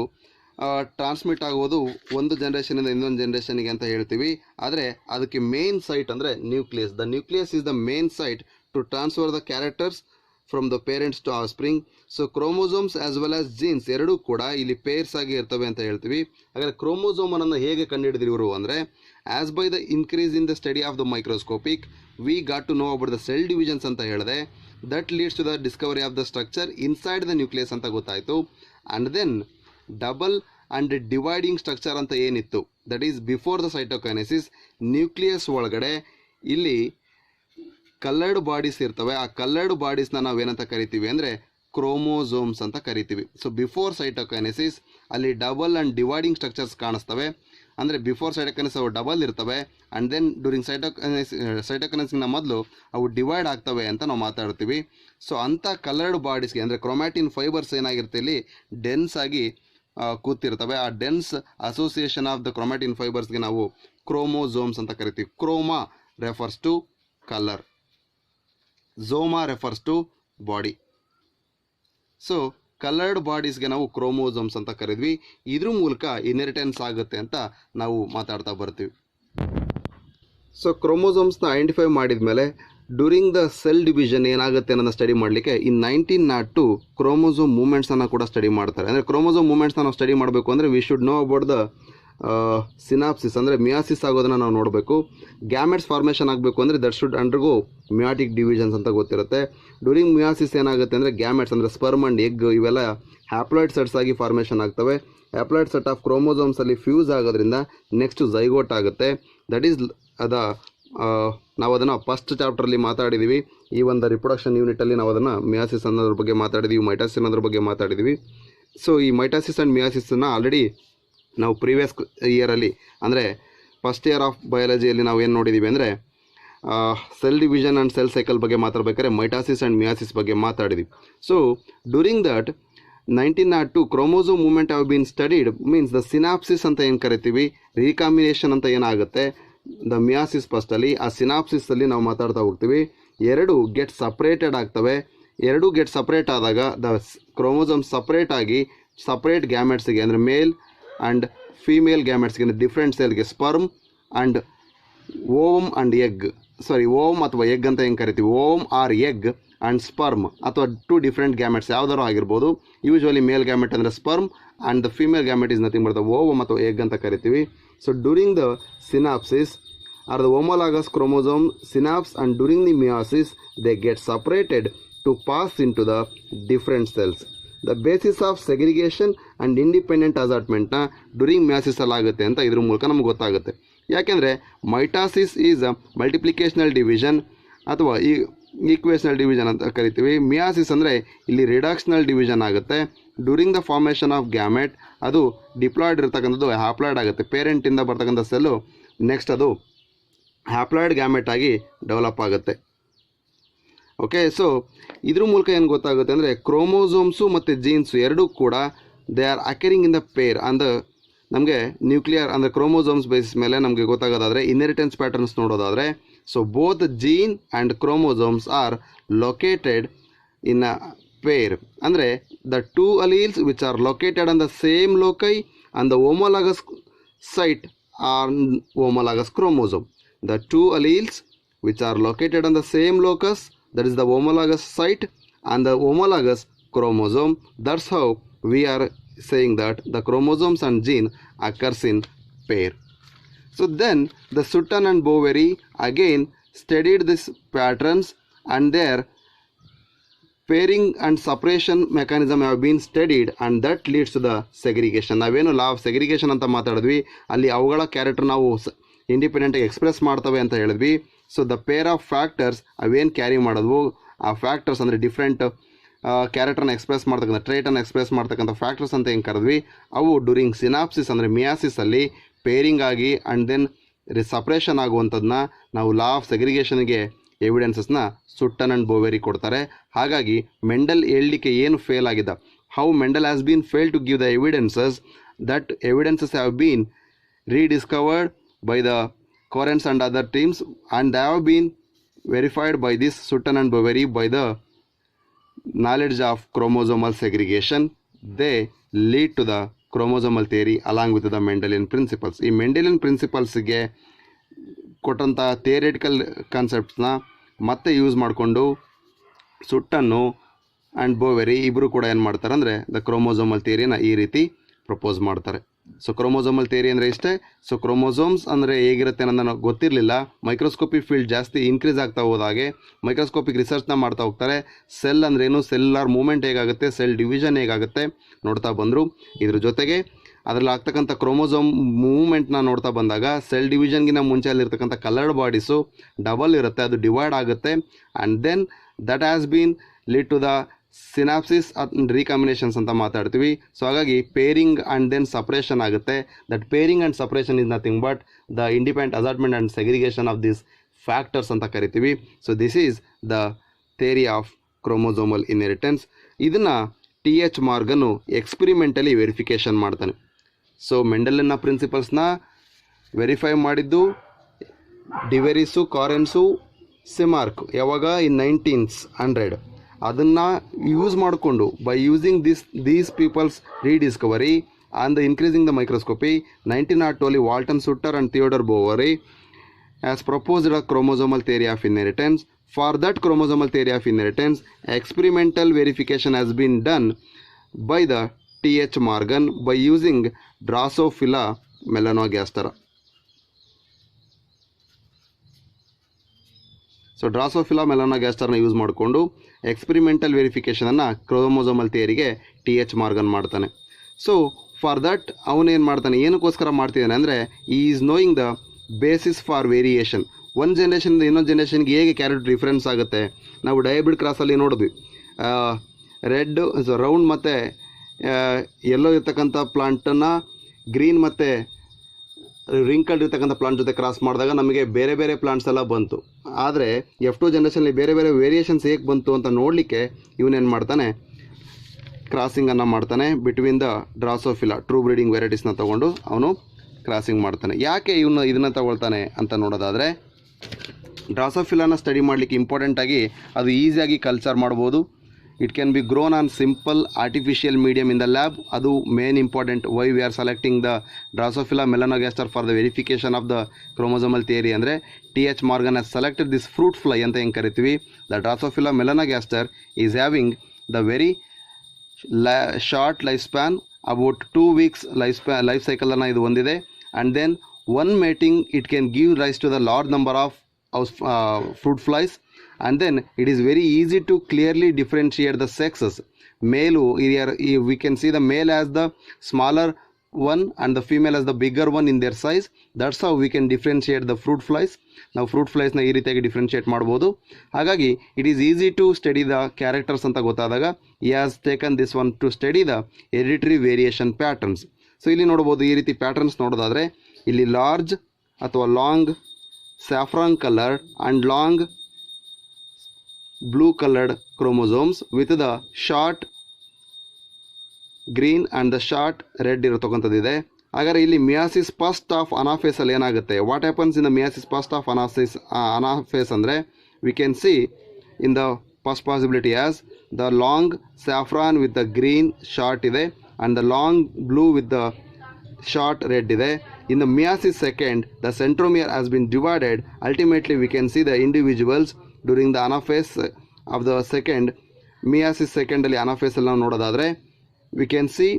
transmit ಆಗೋದು ಒಂದು ಜನ್ರೇಷನಿಂದ ಇನ್ನೊಂದು ಜನ್ರೇಷನ್ಗೆ ಅಂತ ಹೇಳ್ತೀವಿ. ಆದರೆ ಅದಕ್ಕೆ ಮೇನ್ ಸೈಟ್ ಅಂದರೆ nucleus. The nucleus is the main site to transfer the characters from the parents to offspring. So chromosomes as well as genes ಎರಡೂ ಕೂಡ ಇಲ್ಲಿ ಪೇರ್ಸ್ ಆಗಿ ಇರ್ತವೆ ಅಂತ ಹೇಳ್ತೀವಿ. ಹಾಗಾದರೆ ಕ್ರೋಮೋಸೋಮನ್ನು ಹೇಗೆ ಕಂಡುಹಿಡಿದ್ರು ಇವರು ಅಂದರೆ as by the increase in the study of the microscopic we got to know about the cell divisions ಅಂತ ಹೇಳಿದೆ. That leads to the discovery of the structure inside the nucleus ಅಂತ ಗೊತ್ತಾಯಿತು. And then double and dividing structure ಅಂತ ಏನಿತ್ತು that is before the cytokinesis. Nucleus ಒಳಗಡೆ ಇಲ್ಲಿ ಕಲರ್ಡ್ ಬಾಡೀಸ್ ಇರ್ತವೆ. ಆ ಕಲರ್ಡ್ ಬಾಡೀಸ್ನ ನಾವೇನಂತ ಕರಿತೀವಿ ಅಂದರೆ ಕ್ರೋಮೋಸೋಮ್ಸ್ ಅಂತ ಕರಿತೀವಿ. ಸೊ ಬಿಫೋರ್ ಸೈಟೋಕೈನೆಸಿಸ್ ಅಲ್ಲಿ ಡಬಲ್ ಆ್ಯಂಡ್ ಡಿವೈಡಿಂಗ್ ಸ್ಟ್ರಕ್ಚರ್ಸ್ ಕಾಣಿಸ್ತವೆ. ಅಂದರೆ ಬಿಫೋರ್ ಸೈಟೋಕೈನೆಸಿಸ್ ಅವು ಡಬಲ್ ಇರ್ತವೆ ಆ್ಯಂಡ್ ದೆನ್ ಡ್ಯೂರಿಂಗ್ ಸೈಟೋಕೈನೆಸಿಸ್ನ ಮೊದಲು ಅವು ಡಿವೈಡ್ ಆಗ್ತವೆ ಅಂತ ನಾವು ಮಾತಾಡ್ತೀವಿ. ಸೊ ಅಂಥ ಕಲರ್ಡ್ ಬಾಡೀಸ್ಗೆ ಅಂದರೆ ಕ್ರೊಮ್ಯಾಟಿನ್ ಫೈಬರ್ಸ್ ಏನಾಗಿರುತ್ತೆ ಇಲ್ಲಿ ಡೆನ್ಸ್ ಆಗಿ ಕೂತಿರ್ತವೆ. ಆ dense association of the chromatin ಫೈಬರ್ಸ್ಗೆ ನಾವು ಕ್ರೋಮೋಸೋಮ್ಸ್ ಅಂತ ಕರಿತೀವಿ. Chroma refers to colour, soma refers to body. So coloured ಬಾಡೀಸ್ಗೆ ನಾವು ಕ್ರೋಮೋಸೋಮ್ಸ್ ಅಂತ ಕರಿದ್ವಿ. ಇದ್ರ ಮೂಲಕ ಇನ್ಹೆರಿಟೆನ್ಸ್ ಆಗುತ್ತೆ ಅಂತ ನಾವು ಮಾತಾಡ್ತಾ ಬರ್ತೀವಿ. ಸೊ ಕ್ರೋಮೋಸೋಮ್ಸ್ನ ಐಡೆಂಟಿಫೈ ಮಾಡಿದ ಮೇಲೆ ಡ್ಯೂರಿಂಗ್ ದ ಸೆಲ್ ಡಿವಿಷನ್ ಏನಾಗುತ್ತೆ ಅನ್ನೋದನ್ನ ಸ್ಟಡಿ ಮಾಡಲಿಕ್ಕೆ ಇನ್ 1902 ಕ್ರೋಮೋಸೋಮ್ ಮೂವ್ಮೆಂಟ್ಸನ್ನು ಕೂಡ ಸ್ಟಡಿ ಮಾಡ್ತಾರೆ. ಅಂದರೆ ಕ್ರೋಮೋಸೋಮ್ ಮೂವ್ಮೆಂಟ್ಸ್ನ ನಾವು ಸ್ಟಡಿ ಮಾಡಬೇಕು ಅಂದರೆ we should know about the synopsis ಅಂದರೆ ಮಿಯಾಸಿಸ್ ಆಗೋದನ್ನು ನಾವು ನೋಡಬೇಕು. ಗ್ಯಾಮೆಟ್ಸ್ ಫಾರ್ಮೇಷನ್ ಆಗಬೇಕು ಅಂದರೆ that should undergo meiotic divisions ಅಂತ ಗೊತ್ತಿರುತ್ತೆ. ಡ್ಯೂರಿಂಗ್ ಮಿಯಾಸಿಸ್ ಏನಾಗುತ್ತೆ ಅಂದರೆ ಗ್ಯಾಮೆಟ್ಸ್ ಅಂದರೆ ಸ್ಪರ್ಮ್ ಆ್ಯಂಡ್ ಎಗ್ ಇವೆಲ್ಲ ಹ್ಯಾಪ್ಲಾಯ್ಡ್ ಸೆಟ್ಸ್ ಆಗಿ ಫಾರ್ಮೇಷನ್ ಆಗ್ತವೆ. ಹ್ಯಾಪ್ಲಾಯ್ಡ್ ಸೆಟ್ ಆಫ್ ಕ್ರೋಮೋಸೋಮ್ಸಲ್ಲಿ ಫ್ಯೂಸ್ ಆಗೋದ್ರಿಂದ ನೆಕ್ಸ್ಟ್ ಝೈಗೋಟ್ ಆಗುತ್ತೆ. ದಟ್ ಈಸ್ ನಾವು ಅದನ್ನು ಫಸ್ಟ್ ಚಾಪ್ಟ್ರಲ್ಲಿ ಮಾತಾಡಿದ್ದೀವಿ. ಈ ಒಂದು ರಿಪ್ರೊಡಕ್ಷನ್ ಯೂನಿಟಲ್ಲಿ ನಾವು ಅದನ್ನು ಮಿಯಾಸಿಸ್ ಅನ್ನೋದ್ರ ಬಗ್ಗೆ ಮಾತಾಡಿದ್ದೀವಿ, ಮೈಟಾಸಿಸ್ ಅನ್ನೋದ್ರ ಬಗ್ಗೆ ಮಾತಾಡಿದ್ದೀವಿ. ಸೊ ಈ ಮೈಟಾಸಿಸ್ ಆ್ಯಂಡ್ ಮಿಯಾಸಿಸನ್ನು ಆಲ್ರೆಡಿ ನಾವು ಪ್ರೀವಿಯಸ್ ಇಯರಲ್ಲಿ ಅಂದರೆ ಫಸ್ಟ್ ಇಯರ್ ಆಫ್ ಬಯಾಲಜಿಯಲ್ಲಿ ನಾವು ಏನು ನೋಡಿದ್ದೀವಿ ಅಂದರೆ cell division and cell cycle ಬಗ್ಗೆ ಮಾತಾಡಬೇಕಾದ್ರೆ ಮೈಟಾಸಿಸ್ ಆ್ಯಂಡ್ ಮಿಯಾಸಿಸ್ ಬಗ್ಗೆ ಮಾತಾಡಿದ್ವಿ. So during that 1902 chromosome movement have been studied means the synapsis ಅಂತ ಏನು ಕರಿತೀವಿ, ರೀಕಾಂಬಿನೇಷನ್ ಅಂತ ಏನಾಗುತ್ತೆ ದ ಮಿಯಾಸಿಸ್ ಫಸ್ಟಲ್ಲಿ, ಆ ಸಿನಾಪ್ಸಿಸಲ್ಲಿ ನಾವು ಮಾತಾಡ್ತಾ ಹೋಗ್ತೀವಿ. ಎರಡು ಗೆಟ್ ಸಪ್ರೇಟೆಡ್ ಆಗ್ತವೆ. ಎರಡು ಗೆಟ್ ಸಪ್ರೇಟ್ ಆದಾಗ ದ ಕ್ರೋಮೋಸೋಮ್ ಸಪ್ರೇಟ್ ಆಗಿ ಸಪ್ರೇಟ್ ಗ್ಯಾಮೆಟ್ಸ್ಗೆ ಅಂದರೆ ಮೇಲ್ ಆ್ಯಂಡ್ ಫೀಮೇಲ್ ಗ್ಯಾಮೆಟ್ಸ್ಗೆ ಡಿಫ್ರೆಂಟ್ ಸೆಲ್ಗೆ sperm and ovum and egg ovum ಅಥವಾ ಎಗ್ ಅಂತ ಹೆಂಗೆ ಕರಿತೀವಿ, ovum or egg and sperm ಅಥವಾ ಟು ಡಿಫ್ರೆಂಟ್ ಗ್ಯಾಮೆಟ್ಸ್ ಯಾವ್ದಾರು ಆಗಿರ್ಬೋದು. ಯೂಶ್ವಲಿ ಮೇಲ್ ಗ್ಯಾಮೆಟ್ ಅಂದರೆ sperm and the female gamete is nothing but the ovum ಅಥವಾ ಎಗ್ ಅಂತ ಕರಿತೀವಿ. So during the synapsis or the homologous chromosome synapse and during the meiosis they get separated to pass into the different cells. The basis of segregation and independent ಅಸಾರ್ಟ್ಮೆಂಟ್ನ ಡ್ಯೂರಿಂಗ್ ಮಿಯಾಸಿಸಲ್ಲಿ ಆಗುತ್ತೆ ಅಂತ ಇದ್ರ ಮೂಲಕ ನಮ್ಗೆ ಗೊತ್ತಾಗುತ್ತೆ. ಯಾಕೆಂದರೆ mitosis is a multiplicational division ಅಥವಾ ಈಕ್ವೇಷನಲ್ ಡಿವಿಷನ್ ಅಂತ ಕರಿತೀವಿ. ಮಿಯಾಸಿಸ್ ಅಂದರೆ ಇಲ್ಲಿ ರಿಡಕ್ಷನಲ್ ಡಿವಿಷನ್ ಆಗುತ್ತೆ. During the formation of gamete ಅದು ಡಿಪ್ಲಾಯ್ಡ್ ಇರ್ತಕ್ಕಂಥದ್ದು ಹ್ಯಾಪ್ಲಾಯ್ಡ್ ಆಗುತ್ತೆ. ಪೇರೆಂಟಿಂದ ಬರ್ತಕ್ಕಂಥ ಸೆಲ್ಲು ನೆಕ್ಸ್ಟ್ ಅದು ಹ್ಯಾಪ್ಲಾಯ್ಡ್ ಗ್ಯಾಮೆಟ್ ಆಗಿ ಡೆವಲಪ್ ಆಗುತ್ತೆ. ಓಕೆ, ಸೊ ಇದ್ರ ಮೂಲಕ ಏನು ಗೊತ್ತಾಗುತ್ತೆ ಅಂದರೆ ಕ್ರೋಮೋಸೋಮ್ಸು ಮತ್ತು ಜೀನ್ಸು ಎರಡೂ ಕೂಡ they are occurring in the pair ಅಂದ ನಮಗೆ ನ್ಯೂಕ್ಲಿಯರ್ ಅಂದರೆ ಕ್ರೋಮೋಸೋಮ್ಸ್ ಬೇಸಿಸ್ ಮೇಲೆ ನಮಗೆ ಗೊತ್ತಾಗೋದಾದರೆ ಇನ್ಹೆರಿಟೆನ್ಸ್ ಪ್ಯಾಟರ್ನ್ಸ್ ನೋಡೋದಾದರೆ so both gene and chromosomes are located in a pair. ಅಂದರೆ the two alleles which are located on the same loci on the homologous site or homologous chromosome. The two alleles which are located on the same locus, that is the homologous site and the homologous chromosome. That's how we are saying that the chromosomes and gene occurs in pair. So then the Sutton and Boveri again studied these patterns and their pairing and separation mechanism have been studied and that leads to the segregation. ನಾವೇನು ಲಾ ಆಫ್ ಸೆಗ್ರಿಗೇಷನ್ ಅಂತ ಮಾತಾಡಿದ್ವಿ, ಅಲ್ಲಿ ಅವುಗಳ ಕ್ಯಾರೆಕ್ಟರ್ ನಾವು ಇಂಡಿಪೆಂಡೆಂಟಾಗಿ ಎಕ್ಸ್ಪ್ರೆಸ್ ಮಾಡ್ತವೆ ಅಂತ ಹೇಳಿದ್ವಿ. So the pair of factors ಅವೇನು ಕ್ಯಾರಿ ಮಾಡಿದ್ವು, ಆ ಫ್ಯಾಕ್ಟರ್ಸ್ ಅಂದರೆ ಡಿಫ್ರೆಂಟ್ ಕ್ಯಾರೆಕ್ಟರ್ನ ಎಕ್ಸ್ಪ್ರೆಸ್ ಮಾಡ್ತಕ್ಕಂಥ ಟ್ರೇಟನ್ನು ಎಕ್ಸ್ಪ್ರೆಸ್ ಮಾಡ್ತಕ್ಕಂಥ ಫ್ಯಾಕ್ಟರ್ಸ್ ಅಂತ ಏನು ಕರೆದ್ವಿ, ಅವು ಡ್ಯೂರಿಂಗ್ ಸಿನಾಪ್ಸಿಸ್ ಅಂದರೆ ಮಿಯಾಸಿಸಲ್ಲಿ ಪೇರಿಂಗ್ ಆಗಿ ಆ್ಯಂಡ್ ದೆನ್ ಸಪ್ರೇಷನ್ ಆಗುವಂಥದ್ದನ್ನ ನಾವು ಲಾ ಆಫ್ ಸೆಗ್ರಿಗೇಷನ್ಗೆ ಎವಿಡೆನ್ಸಸ್ನ ಸುಟ್ಟನ್ ಆ್ಯಂಡ್ ಬೋವೆರಿ ಕೊಡ್ತಾರೆ. ಹಾಗಾಗಿ ಮೆಂಡಲ್ ಹೇಳಲಿಕ್ಕೆ ಏನು ಫೇಲ್ ಆಗಿದ್ದ how Mendel has been failed to give the evidences, that evidences have been rediscovered by the Correns and other teams, and they have been verified by this Sutton and Boveri by the knowledge of chromosomal segregation. They lead to the chromosomal theory along with the Mendelian principles. ಈ ಮೆಂಡೆಲಿಯನ್ ಪ್ರಿನ್ಸಿಪಲ್ಸ್ಗೆ ಕೊಟ್ಟಂಥ ಥಿಯರಿಟಿಕಲ್ ಕಾನ್ಸೆಪ್ಟ್ಸ್ನ ಮತ್ತೆ ಯೂಸ್ ಮಾಡಿಕೊಂಡು ಸುಟ್ಟನ್ನು ಆ್ಯಂಡ್ ಬೋವೆರಿ ಇಬ್ಬರು ಕೂಡ ಏನು ಮಾಡ್ತಾರೆ ಅಂದರೆ ದ ಕ್ರೋಮೋಸೋಮಲ್ ಥಿಯರಿನ ಈ ರೀತಿ ಪ್ರಪೋಸ್ ಮಾಡ್ತಾರೆ. ಸೊ ಕ್ರೋಮೋಸೋಮಲ್ ಥಿಯರಿ ಅಂದರೆ ಇಷ್ಟೇ. ಸೊ ಕ್ರೋಮೋಸೋಮ್ಸ್ ಅಂದರೆ ಹೇಗಿರುತ್ತೆ ಅನ್ನೋದು ನನಗೆ ಗೊತ್ತಿರಲಿಲ್ಲ. ಮೈಕ್ರೋಸ್ಕೋಪಿಕ್ ಫೀಲ್ಡ್ ಜಾಸ್ತಿ ಇನ್ಕ್ರೀಸ್ ಆಗ್ತಾ ಹೋದಾಗೆ ಮೈಕ್ರೋಸ್ಕೋಪಿಕ್ ರಿಸರ್ಚ್ನ ಮಾಡ್ತಾ ಹೋಗ್ತಾರೆ. ಸೆಲ್ ಅಂದ್ರೇನು, ಸೆಲ್ಯುಲಾರ್ ಮೂವ್ಮೆಂಟ್ ಹೇಗಾಗುತ್ತೆ, ಸೆಲ್ ಡಿವಿಷನ್ ಹೇಗಾಗುತ್ತೆ ನೋಡ್ತಾ ಬಂದರು. ಇದ್ರ ಜೊತೆಗೆ ಅದರಲ್ಲಿ ಆಗ್ತಕ್ಕಂಥ ಕ್ರೋಮೋಸೋಮ್ ಮೂವ್ಮೆಂಟ್ನ ನೋಡ್ತಾ ಬಂದಾಗ ಸೆಲ್ ಡಿವಿಷನ್ಗಿನ ಮುಂಚೆ ಅಲ್ಲಿರ್ತಕ್ಕಂಥ ಕಲರ್ಡ್ ಬಾಡೀಸು ಡಬಲ್ ಇರುತ್ತೆ, ಅದು ಡಿವೈಡ್ ಆಗುತ್ತೆ. And then that has been lead to the synapsis recombinations ಅಂತ ಮಾತಾಡ್ತೀವಿ. ಸೊ ಹಾಗಾಗಿ ಪೇರಿಂಗ್ ಆ್ಯಂಡ್ ದೆನ್ ಸಪ್ರೇಷನ್ ಆಗುತ್ತೆ. That pairing and separation is nothing but the independent assortment and segregation of this factors ಅಂತ ಕರಿತೀವಿ. So this is the theory of chromosomal inheritance. ಇದನ್ನು TH ಮಾರ್ಗನು ಎಕ್ಸ್ಪೆರಿಮೆಂಟಲಿ ವೆರಿಫಿಕೇಷನ್ ಮಾಡ್ತಾನೆ. ಸೊ ಮೆಂಡೆಲಿಯನ್ನ ಪ್ರಿನ್ಸಿಪಲ್ಸ್ನ ವೆರಿಫೈ ಮಾಡಿದ್ದು ಡಿವೆರಿಸು, ಕಾರೆನ್ಸು, ಸಿಮಾರ್ಕ್ ಯಾವಾಗ ಇನ್ 1900. ಅದನ್ನು ಯೂಸ್ ಮಾಡಿಕೊಂಡು by using these peoples rediscovery and the increasing the microscopy 1902 Walton Sutton and Theodor Boveri has proposed a chromosomal theory of inheritance. For that chromosomal theory of inheritance, experimental verification has been done by the TH Morgan by using Drosophila melanogaster. So Drosophila ಮೆಲನೋಗ್ಯಾಸ್ಟರ್ನ ಯೂಸ್ ಮಾಡಿಕೊಂಡು ಎಕ್ಸ್ಪೆರಿಮೆಂಟಲ್ ವೆರಿಫಿಕೇಷನನ್ನು ಕ್ರೋಮೋಸೋಮಲ್ ಥಿಯರಿಗೆ TH ಮಾರ್ಗನ್ ಮಾಡ್ತಾನೆ. ಸೊ ಫಾರ್ ದಟ್ ಅವನೇನು ಮಾಡ್ತಾನೆ, ಏನಕ್ಕೋಸ್ಕರ ಮಾಡ್ತಿದ್ದಾನೆ ಅಂದರೆ is knowing the basis for variation. ಒಂದು ಜನ್ರೇಷನ್ನಿಂದ ಇನ್ನೊಂದು ಜನ್ರೇಷನ್ಗೆ ಹೇಗೆ ಕ್ಯಾರೆಕ್ಟರ್ ಡಿಫ್ರೆನ್ಸ್ ಆಗುತ್ತೆ. ನಾವು ಡಯಾಬಿಡ್ ಕ್ರಾಸಲ್ಲಿ ನೋಡಿದ್ವಿ, ರೆಡ್ ರೌಂಡ್ ಮತ್ತು ಎಲ್ಲೋ ಇರ್ತಕ್ಕಂಥ ಪ್ಲಾಂಟನ್ನು ಗ್ರೀನ್ ಮತ್ತು ರಿಂಕಲ್ಡ್ ಇರ್ತಕ್ಕಂಥ ಪ್ಲಾಂಟ್ ಜೊತೆ ಕ್ರಾಸ್ ಮಾಡಿದಾಗ ನಮಗೆ ಬೇರೆ ಬೇರೆ ಪ್ಲಾಂಟ್ಸ್ ಎಲ್ಲ ಬಂತು. ಆದರೆ F2 ಜನ್ರೇಷನಲ್ಲಿ ಬೇರೆ ಬೇರೆ ವೇರಿಯೇಷನ್ಸ್ ಹೇಗೆ ಬಂತು ಅಂತ ನೋಡಲಿಕ್ಕೆ ಇವನೇನು ಮಾಡ್ತಾನೆ, ಕ್ರಾಸಿಂಗನ್ನು ಮಾಡ್ತಾನೆ between the Drosophila true breeding ವೆರೈಟೀಸ್ನ ತೊಗೊಂಡು ಅವನು ಕ್ರಾಸಿಂಗ್ ಮಾಡ್ತಾನೆ. ಯಾಕೆ ಇದನ್ನು ತಗೊಳ್ತಾನೆ ಅಂತ ನೋಡೋದಾದರೆ, ಡ್ರಾಸೋಫಿಲಾನ ಸ್ಟಡಿ ಮಾಡಲಿಕ್ಕೆ ಇಂಪಾರ್ಟೆಂಟಾಗಿ ಅದು ಈಸಿಯಾಗಿ ಕಲ್ಚರ್ ಮಾಡ್ಬೋದು. It can be grown on simple artificial medium in the lab. ಅದು main important. Why we are selecting the Drosophila melanogaster for the verification of the chromosomal theory ಅಂದರೆ TH Morgan has selected this fruit fly ಅಂತ ಹೆಂಗೆ ಕರಿತೀವಿ. The Drosophila melanogaster is having the very short life span, about 2 weeks life ಸೈಕಲನ್ನು ಇದು ಹೊಂದಿದೆ. And then one mating it can give rise to the large number of fruit flies, and then it is very easy to clearly differentiate the sexes. Male here we can see the male as the smaller one and the female as the bigger one in their size. That's how we can differentiate the fruit flies. ನಾವು ಫ್ರೂಟ್ ಫ್ಲೈಸ್ನ ಈ ರೀತಿಯಾಗಿ ಡಿಫ್ರೆನ್ಷಿಯೇಟ್ ಮಾಡ್ಬೋದು. ಹಾಗಾಗಿ it is easy to study the characters ಅಂತ ಗೊತ್ತಾದಾಗ he has taken this one to study the hereditary variation patterns. So ಇಲ್ಲಿ ನೋಡ್ಬೋದು, ಈ ರೀತಿ ಪ್ಯಾಟರ್ನ್ಸ್ ನೋಡೋದಾದರೆ ಇಲ್ಲಿ ಲಾರ್ಜ್ ಅಥವಾ long saffron colored and long blue colored chromosomes with the short green and the short red ಇರತಕ್ಕಂಥದ್ದಿದೆ. ಹಾಗಾದರೆ ಇಲ್ಲಿ ಮಿಯಾಸಿಸ್ ಫಸ್ಟ್ ಆಫ್ ಅನಾಫೇಸಲ್ಲಿ ಏನಾಗುತ್ತೆ, what happens in the meiosis first of anaphase ಅಂದರೆ we can see in the first possibility as the long saffron with the green short ಇದೆ and the long blue with the short red ಇದೆ. In the meiosis second, the centromere has been divided. Ultimately, we can see the individuals during the anaphase of the second. Meiosis second ಅಲ್ಲಿ anaphase ಅಲ್ಲಿ ನಾವು ನೋಡೋದಾದರೆ we can see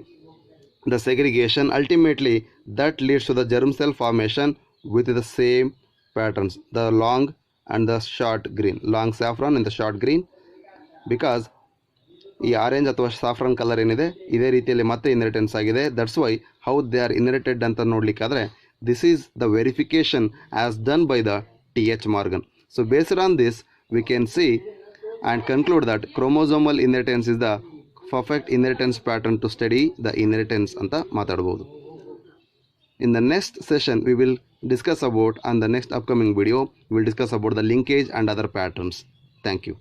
the segregation. Ultimately, that leads to the germ cell formation with the same patterns, the long and the short green, long saffron and the short green, because ಈ ಆರೆಂಜ್ ಅಥವಾ ಸಾಫ್ರನ್ ಕಲರ್ ಏನಿದೆ ಇದೇ ರೀತಿಯಲ್ಲಿ ಮತ್ತೆ ಇನ್ಹೆರಿಟೆನ್ಸ್ ಆಗಿದೆ. That's why how they are inherited ಅಂತ ನೋಡಲಿಕ್ಕಾದರೆ this is the verification as done by the TH Morgan. So based on this we can see and conclude that chromosomal inheritance is the perfect inheritance pattern to study the inheritance ಅಂತ ಮಾತಾಡ್ಬೋದು. In the next session we will discuss about, on the next upcoming video we will discuss about the linkage and other patterns. Thank you.